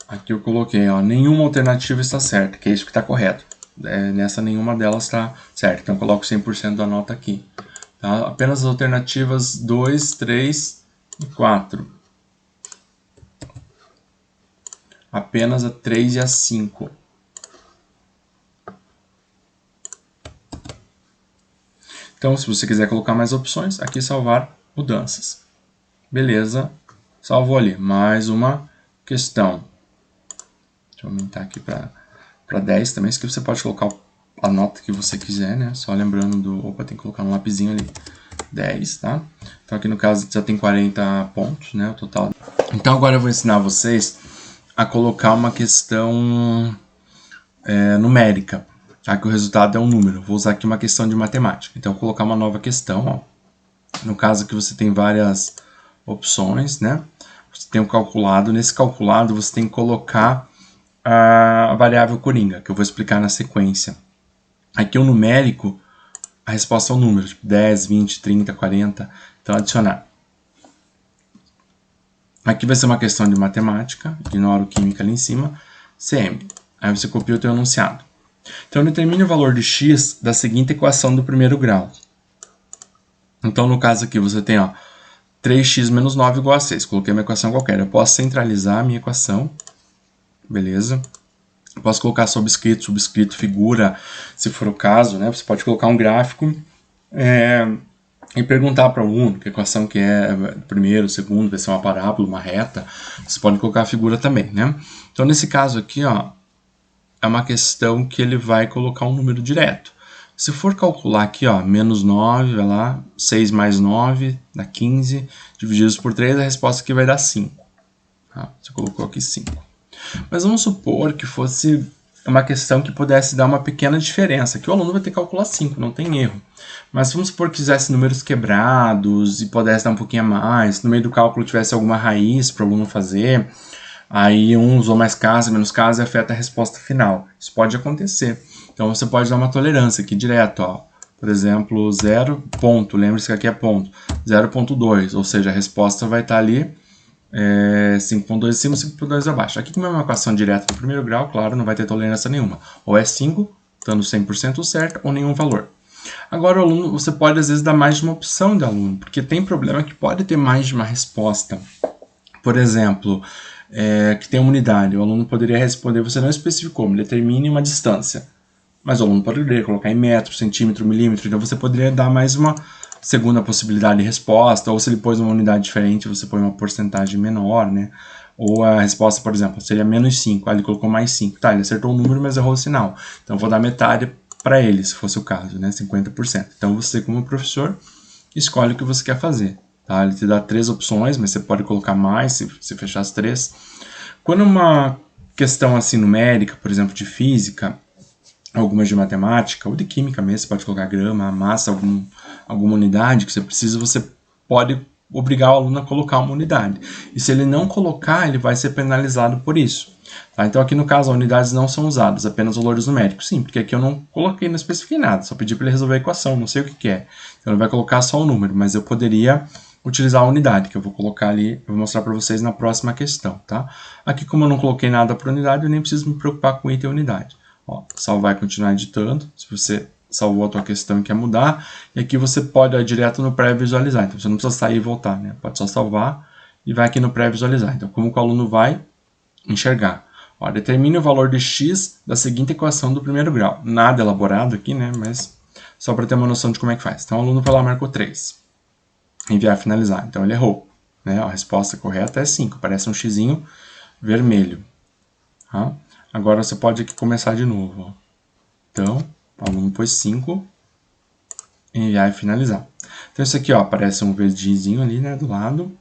Aqui eu coloquei, ó, nenhuma alternativa está certa, que é isso que está correto. Nessa nenhuma delas está certa. Então eu coloco 100% da nota aqui. Tá? Apenas as alternativas 2, 3 e 4. Apenas a 3 e a 5. Então, se você quiser colocar mais opções, aqui salvar mudanças. Beleza, salvou ali. Mais uma questão. Deixa eu aumentar aqui para 10 também, isso que você pode colocar a nota que você quiser, né? Só lembrando do... Opa, tem que colocar um lapisinho ali. 10, tá? Então aqui no caso já tem 40 pontos, né? O total. Então agora eu vou ensinar vocês a colocar uma questão numérica, tá? Que o resultado é um número. Vou usar aqui uma questão de matemática. Então eu vou colocar uma nova questão, ó. No caso que você tem várias opções, né? Você tem um calculado. Nesse calculado você tem que colocar a variável coringa, que eu vou explicar na sequência. Aqui o numérico, a resposta é um número, tipo 10, 20, 30, 40. Então adicionar. Aqui vai ser uma questão de matemática, ignora o química ali em cima, CM. Aí você copia o teu enunciado. Então determine o valor de x da seguinte equação do primeiro grau. Então no caso aqui você tem, ó, 3x menos 9 igual a 6. Coloquei uma equação qualquer. Eu posso centralizar a minha equação. Beleza? Eu posso colocar subscrito, figura, se for o caso, né? Você pode colocar um gráfico. e perguntar para o aluno que equação que é primeiro, segundo, vai ser uma parábola, uma reta, você pode colocar a figura também, né? Então, nesse caso aqui, ó, é uma questão que ele vai colocar um número direto. Se for calcular aqui, ó, menos 9, vai lá, 6 mais 9 dá 15, divididos por 3, a resposta aqui vai dar 5. Tá? Você colocou aqui 5. Mas vamos supor que fosse uma questão que pudesse dar uma pequena diferença, que o aluno vai ter que calcular 5, não tem erro. Mas vamos supor que fizesse números quebrados e pudesse dar um pouquinho a mais, no meio do cálculo tivesse alguma raiz para o aluno fazer, aí um usou mais casa, menos casa e afeta a resposta final. Isso pode acontecer. Então você pode dar uma tolerância aqui direto, ó. Por exemplo, 0 ponto, lembre-se que aqui é ponto, 0.2, ou seja, a resposta vai estar ali 5.2 em cima, 5.2 abaixo. Aqui como é uma equação direta do primeiro grau, claro, não vai ter tolerância nenhuma. Ou é 5, estando 100% certo, ou nenhum valor. Agora, o aluno, você pode às vezes dar mais de uma opção de aluno, porque tem problema que pode ter mais de uma resposta. Por exemplo, que tem uma unidade, o aluno poderia responder, você não especificou, me determine uma distância. Mas o aluno poderia colocar em metro, centímetro, milímetro, então você poderia dar mais uma segunda possibilidade de resposta, ou se ele pôs uma unidade diferente, você põe uma porcentagem menor, né? Ou a resposta, por exemplo, seria menos 5, ele colocou mais 5. Tá, ele acertou o número, mas errou o sinal. Então, eu vou dar metade para ele, se fosse o caso, né? 50%. Então, você, como professor, escolhe o que você quer fazer. Tá? Ele te dá 3 opções, mas você pode colocar mais, se fechar as 3. Quando uma questão assim numérica, por exemplo, de física, algumas de matemática, ou de química mesmo, você pode colocar grama, massa, alguma unidade que você precisa, você pode obrigar o aluno a colocar uma unidade. E se ele não colocar, ele vai ser penalizado por isso. Tá? Então aqui no caso, as unidades não são usadas, apenas valores numéricos. Sim, porque aqui eu não coloquei, não especifiquei nada, só pedi para ele resolver a equação, não sei o que é. Então ele vai colocar só o número, mas eu poderia utilizar a unidade, que eu vou colocar ali, eu vou mostrar para vocês na próxima questão. Tá? Aqui como eu não coloquei nada por unidade, eu nem preciso me preocupar com item unidade. Ó, salvar e continuar editando, se você salvou a tua questão e quer mudar, e aqui você pode ir direto no pré-visualizar, então você não precisa sair e voltar, né? Pode só salvar e vai aqui no pré-visualizar. Então, como que o aluno vai enxergar? Ó, determine o valor de x da seguinte equação do primeiro grau. Nada elaborado aqui, né? Mas só para ter uma noção de como é que faz. Então, o aluno vai lá, marcou 3. Enviar, finalizar. Então, ele errou. Né? A resposta correta é 5. Parece um xizinho vermelho. Tá? Agora você pode aqui começar de novo. Ó. Então, o aluno pôs 5, enviar e finalizar. Então isso aqui ó, aparece um verdinho ali, né, do lado.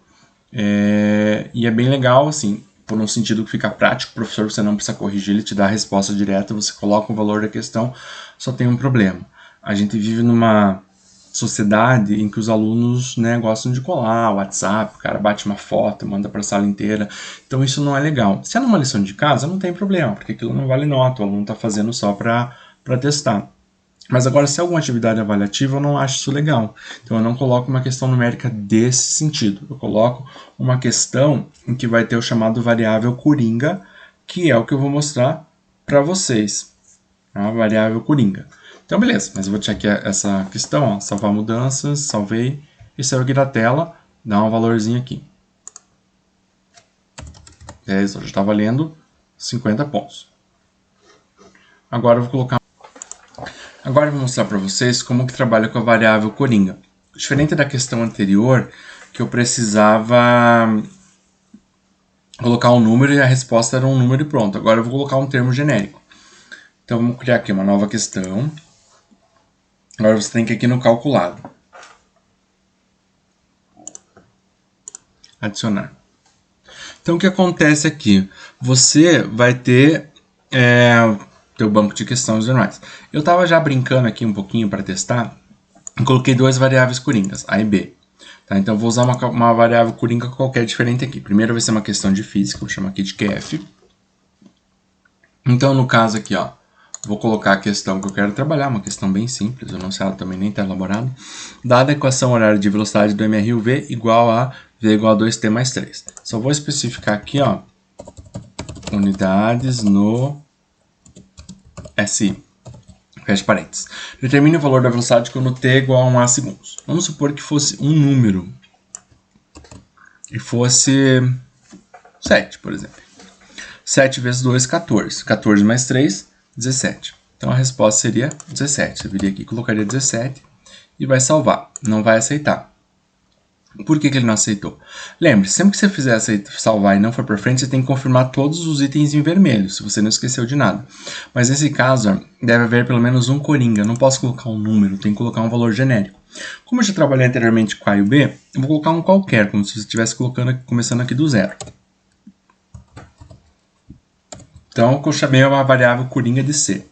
E é bem legal, assim, por um sentido que fica prático, o professor você não precisa corrigir, ele te dá a resposta direta, você coloca o valor da questão, só tem um problema. A gente vive numa sociedade em que os alunos, né, gostam de colar o WhatsApp, o cara bate uma foto, manda para a sala inteira, então isso não é legal. Se é numa lição de casa, não tem problema, porque aquilo não vale nota, o aluno está fazendo só para testar. Mas agora, se é alguma atividade avaliativa, eu não acho isso legal. Então, eu não coloco uma questão numérica desse sentido. Eu coloco uma questão em que vai ter o chamado variável coringa, que é o que eu vou mostrar para vocês. A variável coringa. Então, beleza. Mas eu vou tirar aqui essa questão, ó, salvar mudanças, salvei, e saiu aqui da tela, dá um valorzinho aqui. Beleza, já está valendo 50 pontos. Agora eu vou colocar... Agora eu vou mostrar para vocês como que trabalha com a variável coringa. Diferente da questão anterior, que eu precisava colocar um número e a resposta era um número e pronto. Agora eu vou colocar um termo genérico. Então vamos criar aqui uma nova questão. Agora você tem que ir aqui no calculado. Adicionar. Então o que acontece aqui? Você vai ter... teu banco de questões e tudo mais. Eu estava já brincando aqui um pouquinho para testar e coloquei duas variáveis coringas, A e B. Tá? Então eu vou usar uma variável coringa qualquer diferente aqui. Primeiro vai ser uma questão de física, vou chamar aqui de QF. Então no caso aqui, ó, vou colocar a questão que eu quero trabalhar, uma questão bem simples, eu não sei, ela também nem está elaborada. Dada a equação horária de velocidade do MRUV igual a V igual a 2T mais 3. Só vou especificar aqui, ó, unidades no SI. Fecha parênteses. Determine o valor da velocidade quando t é igual a 1 a segundos. Vamos supor que fosse um número. E fosse 7, por exemplo. 7 vezes 2, 14. 14 mais 3, 17. Então a resposta seria 17. Você viria aqui e colocaria 17 e vai salvar. não vai aceitar. Por que ele não aceitou? Lembre, sempre que você fizer salvar e não for para frente, você tem que confirmar todos os itens em vermelho, se você não esqueceu de nada. Mas nesse caso, deve haver pelo menos um coringa. Eu não posso colocar um número, tem que colocar um valor genérico. Como eu já trabalhei anteriormente com A e o B, eu vou colocar um qualquer, como se você estivesse começando aqui do zero. Então, eu chamei uma variável coringa de C.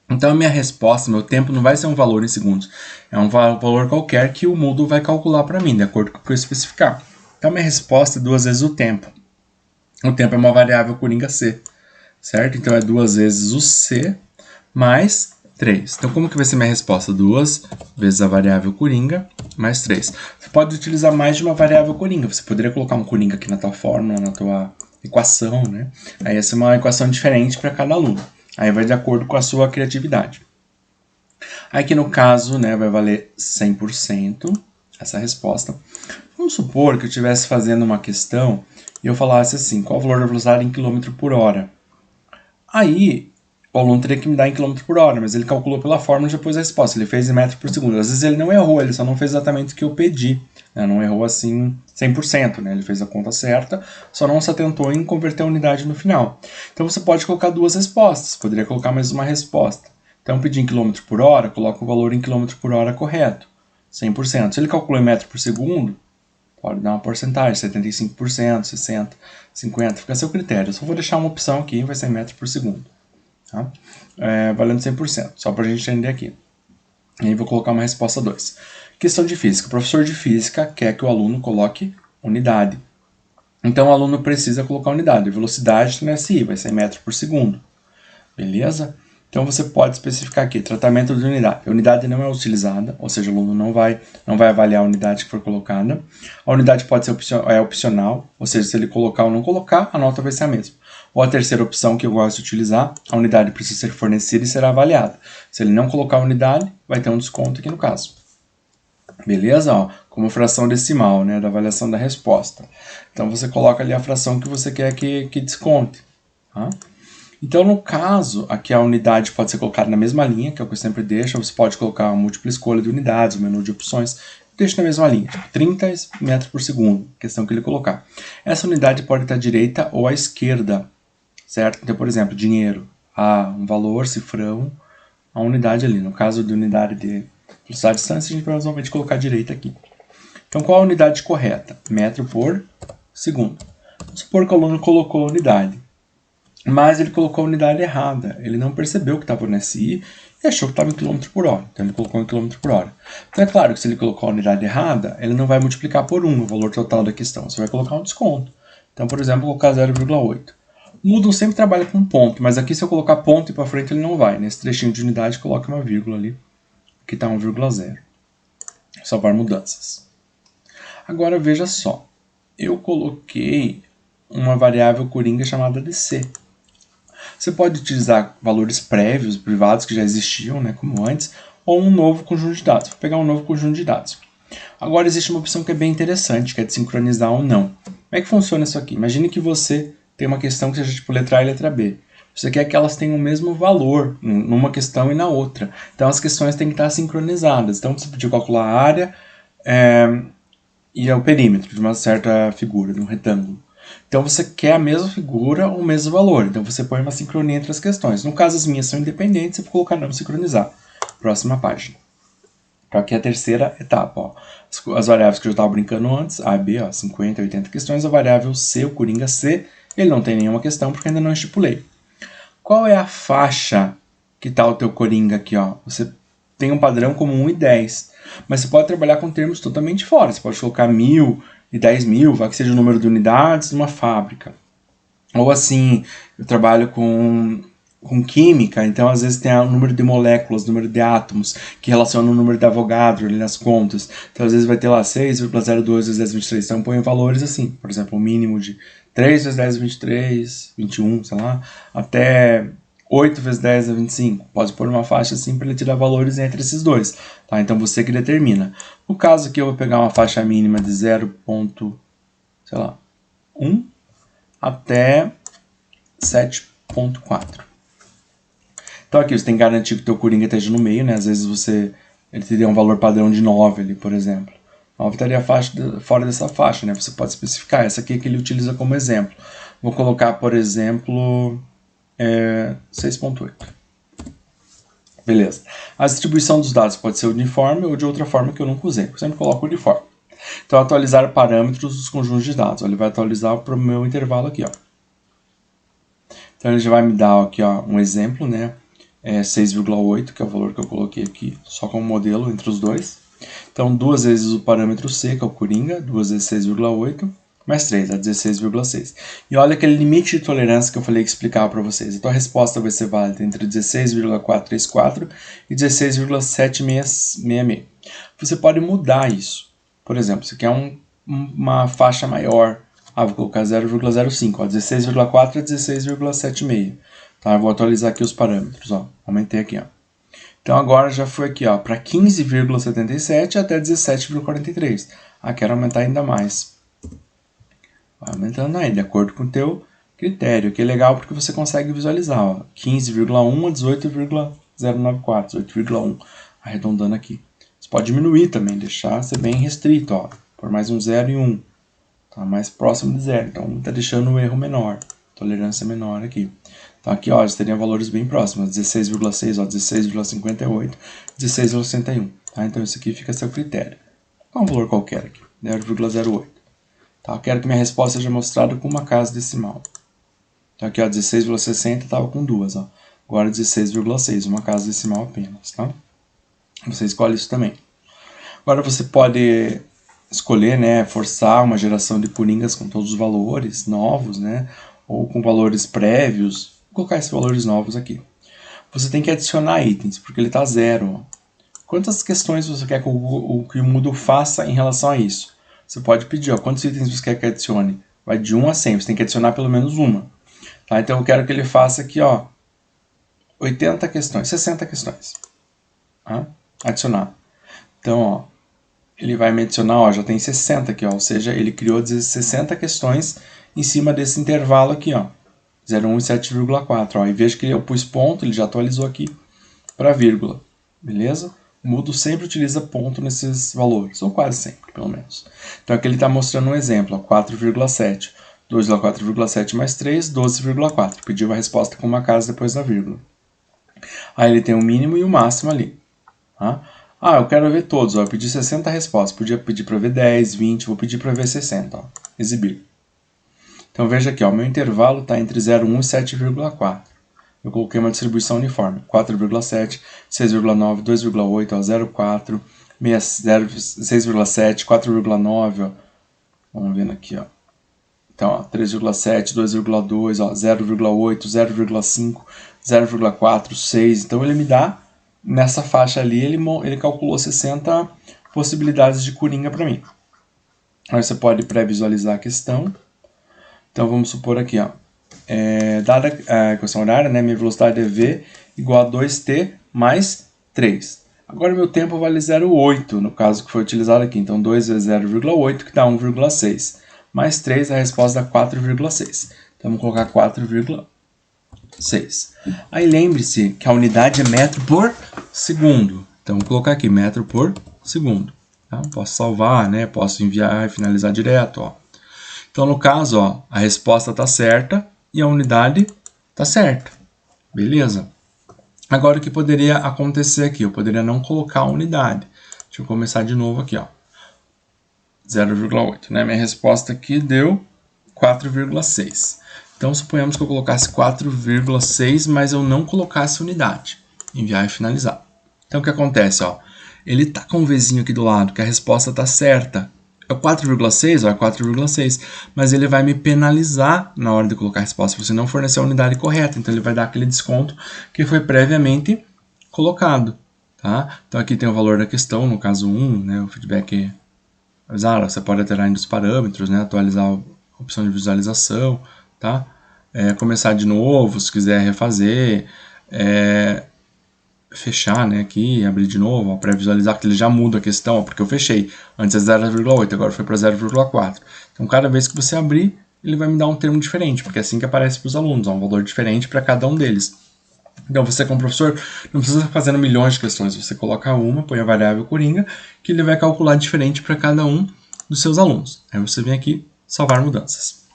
Então, a minha resposta, meu tempo, não vai ser um valor em segundos. É um valor qualquer que o Moodle vai calcular para mim, de acordo com o que eu especificar. Então, minha resposta é 2 vezes o tempo. O tempo é uma variável coringa C, certo? Então, é 2 vezes o C mais 3. Então, como que vai ser minha resposta? 2 vezes a variável coringa mais 3. Você pode utilizar mais de uma variável coringa. Você poderia colocar um coringa aqui na tua fórmula, na tua equação, né? Aí essa é uma equação diferente para cada aluno. Aí vai de acordo com a sua criatividade. Aqui no caso, né, vai valer 100% essa resposta. Vamos supor que eu estivesse fazendo uma questão e eu falasse assim, qual o valor da velocidade em km por hora? Aí, o aluno teria que me dar em km por hora, mas ele calculou pela fórmula e já pôs a resposta. Ele fez em metro por segundo. Às vezes ele não errou, ele só não fez exatamente o que eu pedi. Né? Não errou assim 100%, né? Ele fez a conta certa, só não se atentou em converter a unidade no final. Então você pode colocar duas respostas, poderia colocar mais uma resposta. Então pedir em km por hora, coloca o valor em km por hora correto, 100%. Se ele calculou em metro por segundo, pode dar uma porcentagem, 75%, 60%, 50%, fica a seu critério. Eu só vou deixar uma opção aqui, vai ser metro por segundo. Tá? Valendo 100%, só para a gente entender aqui. E aí vou colocar uma resposta 2. Questão de física. O professor de física quer que o aluno coloque unidade. Então o aluno precisa colocar unidade. Velocidade no SI vai ser metro por segundo. Beleza? Então você pode especificar aqui, tratamento de unidade. A unidade não é utilizada, ou seja, o aluno não vai avaliar a unidade que for colocada. A unidade pode ser opcional, ou seja, se ele colocar ou não colocar, a nota vai ser a mesma. Ou a terceira opção que eu gosto de utilizar, a unidade precisa ser fornecida e será avaliada. Se ele não colocar a unidade, vai ter um desconto aqui no caso. Beleza? Ó, como fração decimal, né, da avaliação da resposta. Então você coloca ali a fração que você quer que desconte. Tá? Então, no caso, aqui a unidade pode ser colocada na mesma linha, que é o que eu sempre deixo. Você pode colocar uma múltipla escolha de unidades, um menu de opções. Deixa na mesma linha, tipo 30 metros por segundo, questão que ele colocar. Essa unidade pode estar à direita ou à esquerda, certo? Então, por exemplo, dinheiro, um valor, cifrão, a unidade ali. No caso de unidade de velocidade de distância, a gente vai normalmente colocar à direita aqui. Então, qual a unidade correta? Metro por segundo. Vamos supor que o aluno colocou a unidade. Mas ele colocou a unidade errada. Ele não percebeu que estava no SI e achou que estava em km por hora. Então ele colocou em km por hora. Então é claro que se ele colocou a unidade errada, ele não vai multiplicar por 1 o valor total da questão. Você vai colocar um desconto. Então, por exemplo, colocar 0,8. O Moodle sempre trabalha com ponto, mas aqui se eu colocar ponto e para frente ele não vai. Nesse trechinho de unidade, coloque uma vírgula ali. Aqui está 1,0. Salvar mudanças. Agora veja só. Eu coloquei uma variável coringa chamada de C. Você pode utilizar valores prévios, privados, que já existiam, né, como antes, ou um novo conjunto de dados. Vou pegar um novo conjunto de dados. Agora existe uma opção que é bem interessante, que é de sincronizar ou não. Como é que funciona isso aqui? Imagine que você tem uma questão que seja tipo letra A e letra B. Você quer que elas tenham o mesmo valor numa questão e na outra. Então as questões têm que estar sincronizadas. Então você pode calcular a área e o perímetro de uma certa figura, de um retângulo. Então você quer a mesma figura ou o mesmo valor. Então você põe uma sincronia entre as questões. No caso, as minhas são independentes, eu vou colocar não sincronizar. Próxima página. Então aqui é a terceira etapa. Ó. As variáveis que eu já estava brincando antes, A e B, ó, 50, 80 questões. A variável C, o coringa C, ele não tem nenhuma questão porque ainda não estipulei. Qual é a faixa que está o teu coringa aqui? Ó? Você tem um padrão como 1 e 10. Mas você pode trabalhar com termos totalmente fora. Você pode colocar 1000 e 10.000, vai que seja o número de unidades de uma fábrica. Ou assim, eu trabalho com química, então às vezes tem o número de moléculas, o número de átomos, que relaciona o número de Avogadro ali nas contas. Então às vezes vai ter lá 6,02 vezes 10 23. Então põe valores assim, por exemplo, o mínimo de 3 vezes 10 23, 21, sei lá, até 8 vezes 10 é 25. Pode pôr uma faixa assim para ele tirar valores entre esses dois. Tá? Então você que determina. No caso aqui eu vou pegar uma faixa mínima de 0,1 até 7,4. Então aqui você tem que garantir que o teu coringa esteja no meio, né? Às vezes você Ele teria um valor padrão de 9 ali, por exemplo. 9 estaria fora dessa faixa, né? Você pode especificar. Essa aqui é que ele utiliza como exemplo. Vou colocar, por exemplo, 6.8. Beleza. A distribuição dos dados pode ser uniforme ou de outra forma que eu nunca usei. Eu sempre coloco uniforme. Então, atualizar parâmetros dos conjuntos de dados. Ele vai atualizar para o meu intervalo aqui, ó. Então, ele já vai me dar aqui, ó, um exemplo, né? 6,8, que é o valor que eu coloquei aqui, só como modelo entre os dois. Então, 2 vezes o parâmetro C, que é o Coringa, 2 vezes 6,8, mais 3, dá 16,6. E olha aquele limite de tolerância que eu falei que explicava para vocês. Então, a resposta vai ser válida entre 16,434 e 16,766. Você pode mudar isso. Por exemplo, você quer uma faixa maior. Vou colocar 0,05, 16,4 a 16,76. Tá, eu vou atualizar aqui os parâmetros, ó. Aumentei aqui, ó. Então agora já foi aqui, ó, para 15,77 até 17,43. Quero aumentar ainda mais. Vai aumentando aí, de acordo com o teu critério, que é legal porque você consegue visualizar, ó, 15,1 a 18,094, 18,1, arredondando aqui. Você pode diminuir também, deixar ser bem restrito, ó, por mais um 0 e 1. Tá mais próximo de 0, então está deixando o erro menor, tolerância menor aqui. Então aqui, ó, já teria valores bem próximos, 16,6, 16,58, 16,61. Tá? Então isso aqui fica a seu critério. Qual um valor qualquer aqui, 0,08. Tá? Eu quero que minha resposta seja mostrada com uma casa decimal. Então aqui, ó, 16,60 estava com 2, ó. Agora 16,6, uma casa decimal apenas, tá? Você escolhe isso também. Agora você pode escolher, né, forçar uma geração de coringas com todos os valores novos, né, ou com valores prévios. Vou colocar esses valores novos aqui. Você tem que adicionar itens, porque ele está 0. Ó. Quantas questões você quer que o Moodle faça em relação a isso? Você pode pedir, ó, quantos itens você quer que adicione? Vai de 1 a 100, você tem que adicionar pelo menos uma. Tá? Então eu quero que ele faça aqui, ó, 80 questões, 60 questões. Tá? Adicionar. Então, ó, ele vai me adicionar, ó, já tem 60 aqui, ó, ou seja, ele criou 60 questões em cima desse intervalo aqui, ó, 0,1 e 7,4, ó, e veja que eu pus ponto, ele já atualizou aqui para vírgula, beleza? O Moodle sempre utiliza ponto nesses valores, ou quase sempre, pelo menos. Então aqui ele está mostrando um exemplo, 4,7, 2,4,7 mais 3, 12,4, pediu a resposta com uma casa depois da vírgula. Aí ele tem o mínimo e o máximo ali, tá? Eu quero ver todos, ó. Eu pedi 60 respostas. Podia pedir para ver 10, 20, vou pedir para ver 60, ó. Exibir. Então veja aqui, ó, meu intervalo está entre 0,1 e 7,4. Eu coloquei uma distribuição uniforme. 4,7, 6,9, 2,8, 0,4, 6,7, 4,9, ó. Vamos vendo aqui, ó. Então, ó, 3,7, 2,2, ó, 0,8, 0,5, 0,4, 6. Então ele me dá nessa faixa ali, ele calculou 60 possibilidades de coringa para mim. Aí você pode pré-visualizar a questão. Então vamos supor aqui, ó, dada a equação horária, né, minha velocidade é v igual a 2t mais 3. Agora meu tempo vale 0,8, no caso que foi utilizado aqui. Então 2 vezes 0,8, que dá 1,6. Mais 3, a resposta dá 4,6. Então vamos colocar 4,6. Aí lembre-se que a unidade é metro por segundo. Então vou colocar aqui metro por segundo. Tá? Posso salvar, né? Posso enviar e finalizar direto. Ó. Então no caso, ó, a resposta está certa e a unidade está certa. Beleza? Agora o que poderia acontecer aqui? Eu poderia não colocar a unidade. Deixa eu começar de novo aqui. 0,8. Né? Minha resposta aqui deu 4,6. Então, suponhamos que eu colocasse 4,6, mas eu não colocasse unidade. Enviar e finalizar. Então, o que acontece? Ó, ele está com um Vzinho aqui do lado, que a resposta está certa. É 4,6, ó, é 4,6. Mas ele vai me penalizar na hora de colocar a resposta, se você não fornecer a unidade correta. Então, ele vai dar aquele desconto que foi previamente colocado. Tá? Então, aqui tem o valor da questão, no caso 1, né, o feedback avisar, você pode alterar ainda os parâmetros, né, atualizar a opção de visualização, tá? Começar de novo, se quiser refazer, fechar, né, aqui, abrir de novo, pré-visualizar, que ele já muda a questão, ó, porque eu fechei, antes é 0,8, agora foi para 0,4. Então, cada vez que você abrir, ele vai me dar um termo diferente, porque é assim que aparece para os alunos, ó, um valor diferente para cada um deles. Então, você como professor não precisa ficar fazendo milhões de questões. Você coloca uma, põe a variável coringa, que ele vai calcular diferente para cada um dos seus alunos. Aí você vem aqui, salvar mudanças.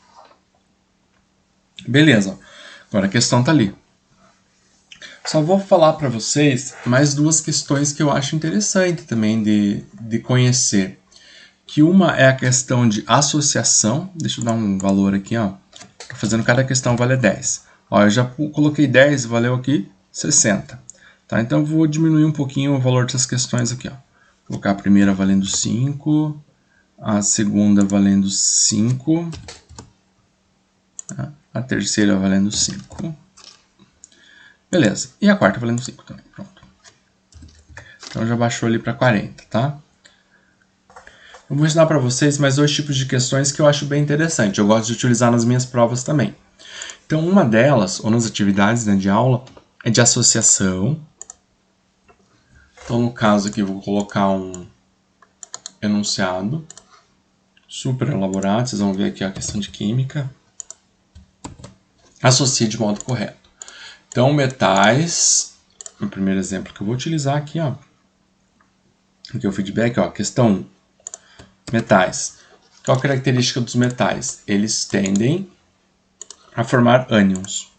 Beleza. Agora a questão está ali. Só vou falar para vocês mais duas questões que eu acho interessante também de conhecer. Que uma é a questão de associação. Deixa eu dar um valor aqui, ó. Tô fazendo cada questão vale 10. Ó, eu já coloquei 10, valeu aqui 60. Tá? Então eu vou diminuir um pouquinho o valor dessas questões aqui, ó. Vou colocar a primeira valendo 5, a segunda valendo 5, a terceira valendo 5. Beleza. E a quarta valendo 5 também. Pronto. Então já baixou ali para 40, tá? Eu vou ensinar para vocês mais dois tipos de questões que eu acho bem interessante. Eu gosto de utilizar nas minhas provas também. Então, uma delas, ou nas atividades, né, de aula, é de associação. Então, no caso aqui, eu vou colocar um enunciado super elaborado. Vocês vão ver aqui a questão de química. Associe de modo correto. Então, metais, o primeiro exemplo que eu vou utilizar aqui, ó. Aqui é o feedback, ó, questão 1. Metais. Qual a característica dos metais? Eles tendem a formar ânions.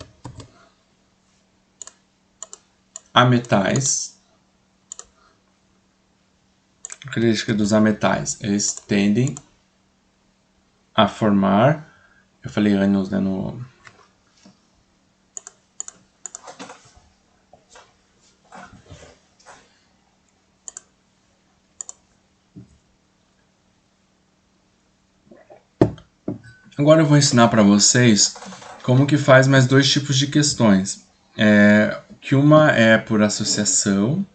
Ametais. A característica dos ametais? Eles tendem a formar... Eu falei ânions, né, no... Agora eu vou ensinar para vocês como que faz mais dois tipos de questões. Que uma é por associação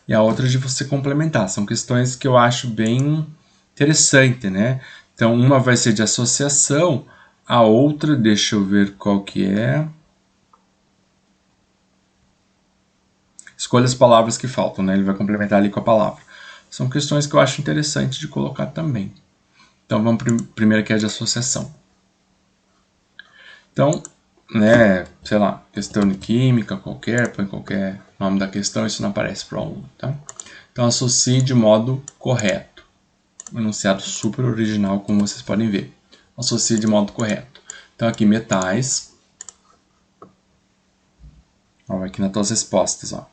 e a outra de você complementar. São questões que eu acho bem interessante, né? Então, uma vai ser de associação, a outra, deixa eu ver qual que é. Escolha as palavras que faltam, né? Ele vai complementar ali com a palavra. São questões que eu acho interessante de colocar também. Então, vamos primeiro aqui a de associação. Então, né, sei lá, questão de química qualquer, põe qualquer nome da questão, isso não aparece para o aluno, tá? Então, associe de modo correto. Um enunciado super original, como vocês podem ver. Associe de modo correto. Então, aqui, metais. Ó, aqui nas tuas respostas, ó.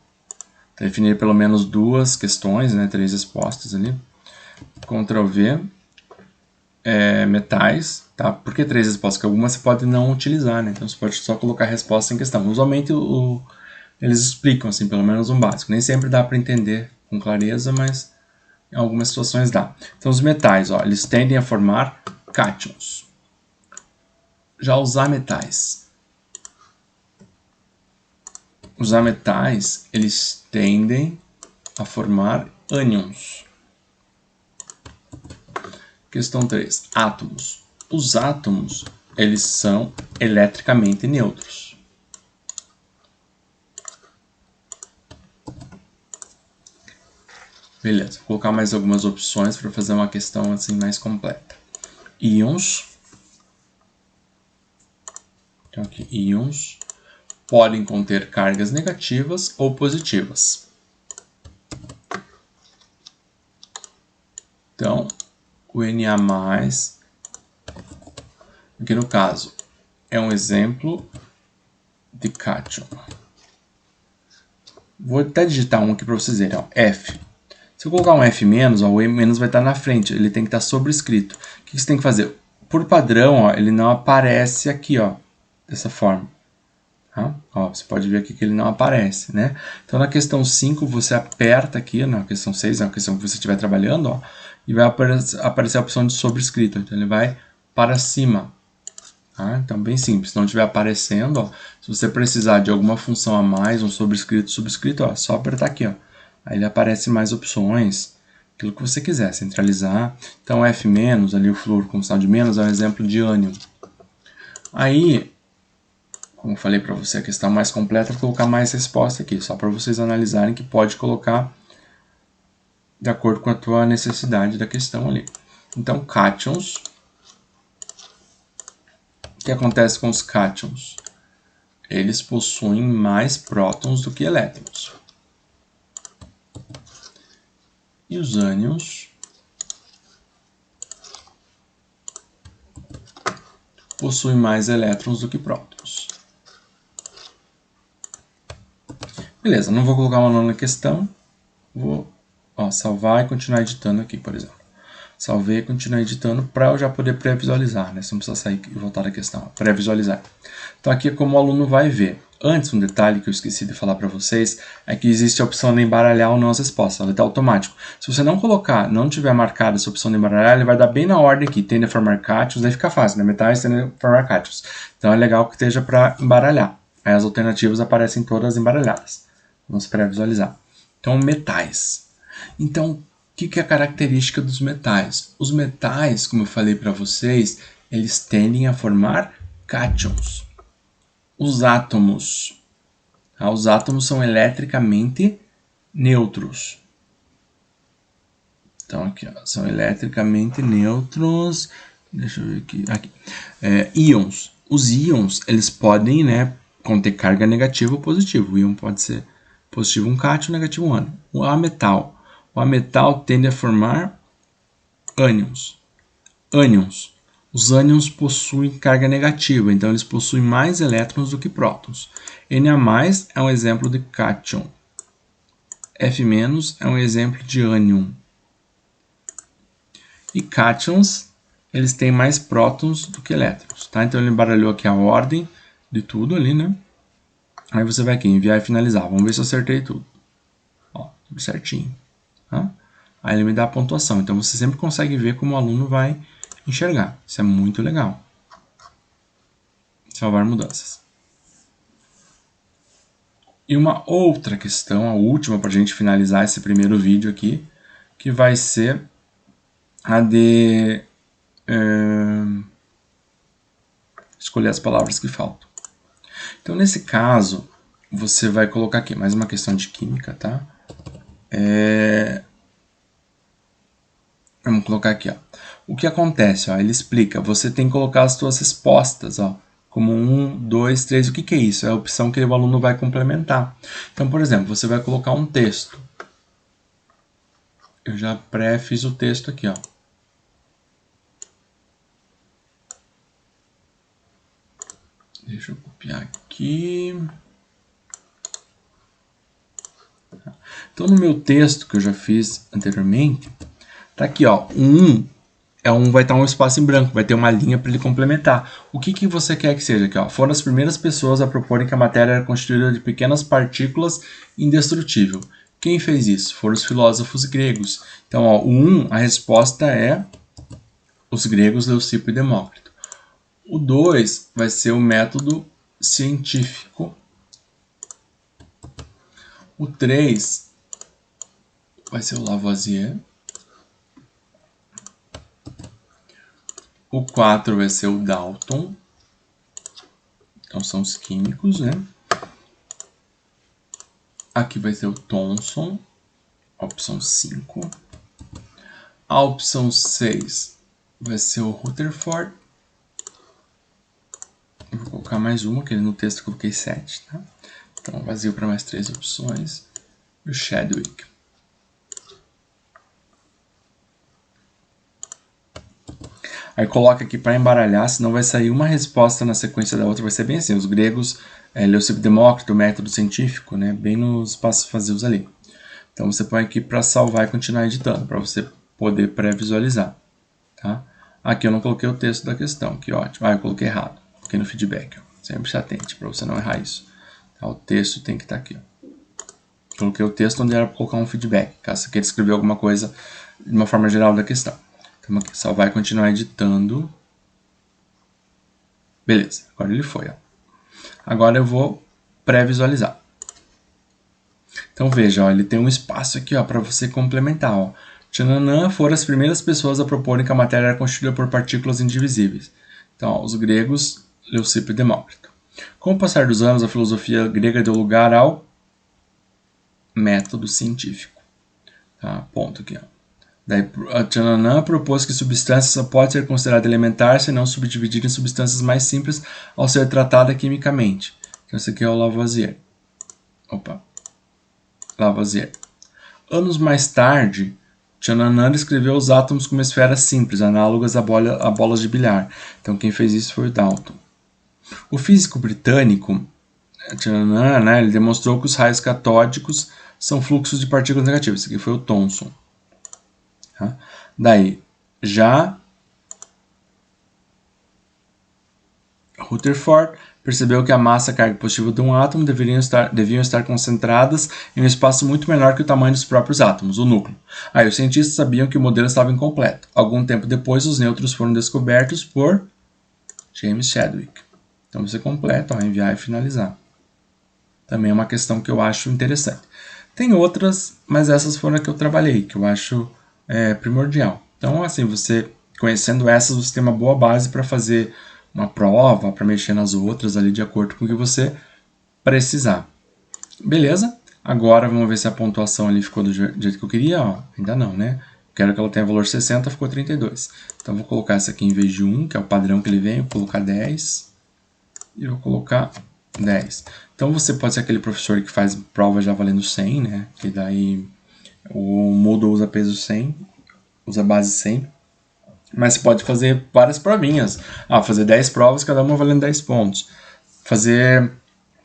Definir pelo menos duas questões, né, 3 respostas ali. Ctrl V. Metais, tá? Por que 3 respostas? Porque algumas você pode não utilizar, né? Então você pode só colocar a resposta em questão. Usualmente eles explicam, assim, pelo menos um básico. Nem sempre dá para entender com clareza, mas em algumas situações dá. Então os metais, ó, eles tendem a formar cátions. Já os ametais. Os ametais, eles tendem a formar ânions. Questão 3. Átomos. Os átomos, eles são eletricamente neutros. Beleza, vou colocar mais algumas opções para fazer uma questão assim mais completa. Íons. Então aqui, íons podem conter cargas negativas ou positivas. Então, o Na+, aqui no caso, é um exemplo de cátion. Vou até digitar um aqui para vocês verem, ó, F. Se eu colocar um F-, ó, o E- vai estar na frente, ele tem que estar sobrescrito. O que você tem que fazer? Por padrão, ó, ele não aparece aqui, ó, dessa forma. Tá? Ó, você pode ver aqui que ele não aparece, né? Então, na questão 5, você aperta aqui, na questão 6, na questão que você estiver trabalhando, ó, e vai aparecer a opção de sobrescrito. Então, ele vai para cima. Tá? Então, bem simples. Se não estiver aparecendo, ó, se você precisar de alguma função a mais, um sobrescrito, subscrito, ó, só apertar aqui, ó. Aí ele aparece mais opções, aquilo que você quiser, centralizar. Então, F-, ali o flúor com sinal de menos, é um exemplo de ânion. Aí, como eu falei para você, a questão mais completa, vou colocar mais resposta aqui, só para vocês analisarem que pode colocar de acordo com a tua necessidade da questão ali. Então, cátions. O que acontece com os cátions? eles possuem mais prótons do que elétrons. E os ânions possuem mais elétrons do que prótons. Beleza, não vou colocar uma nona questão. Vou salvar e continuar editando aqui, por exemplo. Salvei e continuar editando para eu já poder pré-visualizar, né? Você não precisa sair e voltar da questão, pré-visualizar. Então aqui é como o aluno vai ver. Antes, um detalhe que eu esqueci de falar para vocês é que existe a opção de embaralhar ou não as respostas, ela está automático. Se você não colocar, não tiver marcada essa opção de embaralhar, ele vai dar bem na ordem aqui, tende a formar cátions, aí fica fácil, né? Metais tende a formar cátions. Então é legal que esteja para embaralhar. Aí as alternativas aparecem todas embaralhadas. Vamos pré-visualizar. Então, metais. Então, o que é a característica dos metais? Os metais, como eu falei para vocês, eles tendem a formar cátions. Os átomos. Os átomos são eletricamente neutros. Então, aqui, são eletricamente neutros. Deixa eu ver aqui. Íons. Os íons, eles podem, né, conter carga negativa ou positiva. O íon pode ser positivo um cátion, negativo um ânion. O ametal. O ametal tende a formar ânions. Ânions. Os ânions possuem carga negativa, então eles possuem mais elétrons do que prótons. Na- é um exemplo de cátion. F- é um exemplo de ânion. E cátions, eles têm mais prótons do que elétrons. Tá? Então ele embaralhou aqui a ordem de tudo ali, né? Aí você vai aqui, enviar e finalizar. Vamos ver se eu acertei tudo. Tudo certinho. Tá? Aí ele me dá a pontuação. Então você sempre consegue ver como o aluno vai enxergar. Isso é muito legal. Salvar mudanças. E uma outra questão, a última para a gente finalizar esse primeiro vídeo aqui, que vai ser a de escolher as palavras que faltam. Então, nesse caso, você vai colocar aqui mais uma questão de química, tá? Vamos colocar aqui, ó. O que acontece, ó, ele explica, você tem que colocar as suas respostas, ó, como 1, 2, 3, o que é isso? É a opção que o aluno vai complementar. Então, por exemplo, você vai colocar um texto. Eu já pré-fiz o texto aqui, ó. Deixa eu copiar aqui. Então, no meu texto que eu já fiz anteriormente, tá aqui, ó, vai estar um espaço em branco, vai ter uma linha para ele complementar. O que você quer que seja aqui, ó? Foram as primeiras pessoas a proporem que a matéria era constituída de pequenas partículas indestrutível. Quem fez isso? Foram os filósofos gregos. Então, ó, a resposta é os gregos Leucipo e Demócrito. O 2 vai ser o método científico. O 3 vai ser o Lavoisier. O 4 vai ser o Dalton. Então são os químicos, né? Aqui vai ser o Thomson, opção 5. A opção 6 vai ser o Rutherford. Eu vou colocar mais uma, que no texto eu coloquei 7, tá? Então vazio para mais 3 opções. E o Chadwick. Aí coloca aqui para embaralhar, senão vai sair uma resposta na sequência da outra, vai ser bem assim, os gregos, Leucipo e Demócrito, o método científico, né, bem nos passos vazios ali. Então você põe aqui para salvar e continuar editando, para você poder pré-visualizar. Tá? Aqui eu não coloquei o texto da questão, que ótimo. Eu coloquei errado, coloquei no feedback. Ó. Sempre se atente para você não errar isso. Tá? O texto tem que estar aqui. Ó. Coloquei o texto onde era para colocar um feedback, caso você queira escrever alguma coisa de uma forma geral da questão. Então aqui, salvar e continuar editando. Beleza, agora ele foi. Ó. Agora eu vou pré-visualizar. Então veja, ó, ele tem um espaço aqui para você complementar. Ó. Tchananã foram as primeiras pessoas a proporem que a matéria era constituída por partículas indivisíveis. Então, ó, os gregos, Leucipo e Demócrito. Com o passar dos anos, a filosofia grega deu lugar ao método científico. Tá? Ponto aqui. Ó. Daí, Tchananã propôs que substância só pode ser considerada elementar se não subdividida em substâncias mais simples ao ser tratada quimicamente. Então, esse aqui é o Lavoisier. Lavoisier. Anos mais tarde, Tchanan escreveu os átomos como esferas simples, análogas a bolas de bilhar. Então, quem fez isso foi o Dalton. O físico britânico, Tchanan, né, ele demonstrou que os raios catódicos são fluxos de partículas negativas. Esse aqui foi o Thomson. Tá? Daí, já Rutherford percebeu que a massa e a carga positiva de um átomo deviam estar concentradas em um espaço muito menor que o tamanho dos próprios átomos, o núcleo. Aí os cientistas sabiam que o modelo estava incompleto. Algum tempo depois, os nêutrons foram descobertos por James Chadwick. Então você completa, enviar e finalizar. Também é uma questão que eu acho interessante. Tem outras, mas essas foram as que eu trabalhei, que eu acho primordial. Então, assim, você conhecendo essas, você tem uma boa base para fazer uma prova, para mexer nas outras ali de acordo com o que você precisar. Beleza? Agora vamos ver se a pontuação ali ficou do jeito que eu queria. Ó, ainda não, né? Quero que ela tenha valor 60, ficou 32. Então vou colocar essa aqui em vez de 1, que é o padrão que ele vem, vou colocar 10 e vou colocar 10. Então você pode ser aquele professor que faz prova já valendo 100, né? Que daí o Moodle usa peso 100, usa base 100. Mas você pode fazer várias provinhas. Fazer 10 provas, cada uma valendo 10 pontos. Fazer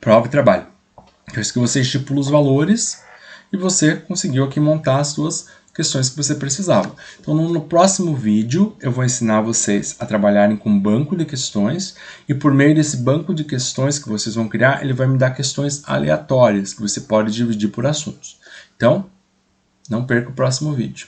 prova e trabalho. Então, isso que você estipula os valores e você conseguiu aqui montar as suas questões que você precisava. Então, no próximo vídeo, eu vou ensinar vocês a trabalharem com um banco de questões e por meio desse banco de questões que vocês vão criar, ele vai me dar questões aleatórias que você pode dividir por assuntos. Então, não perca o próximo vídeo.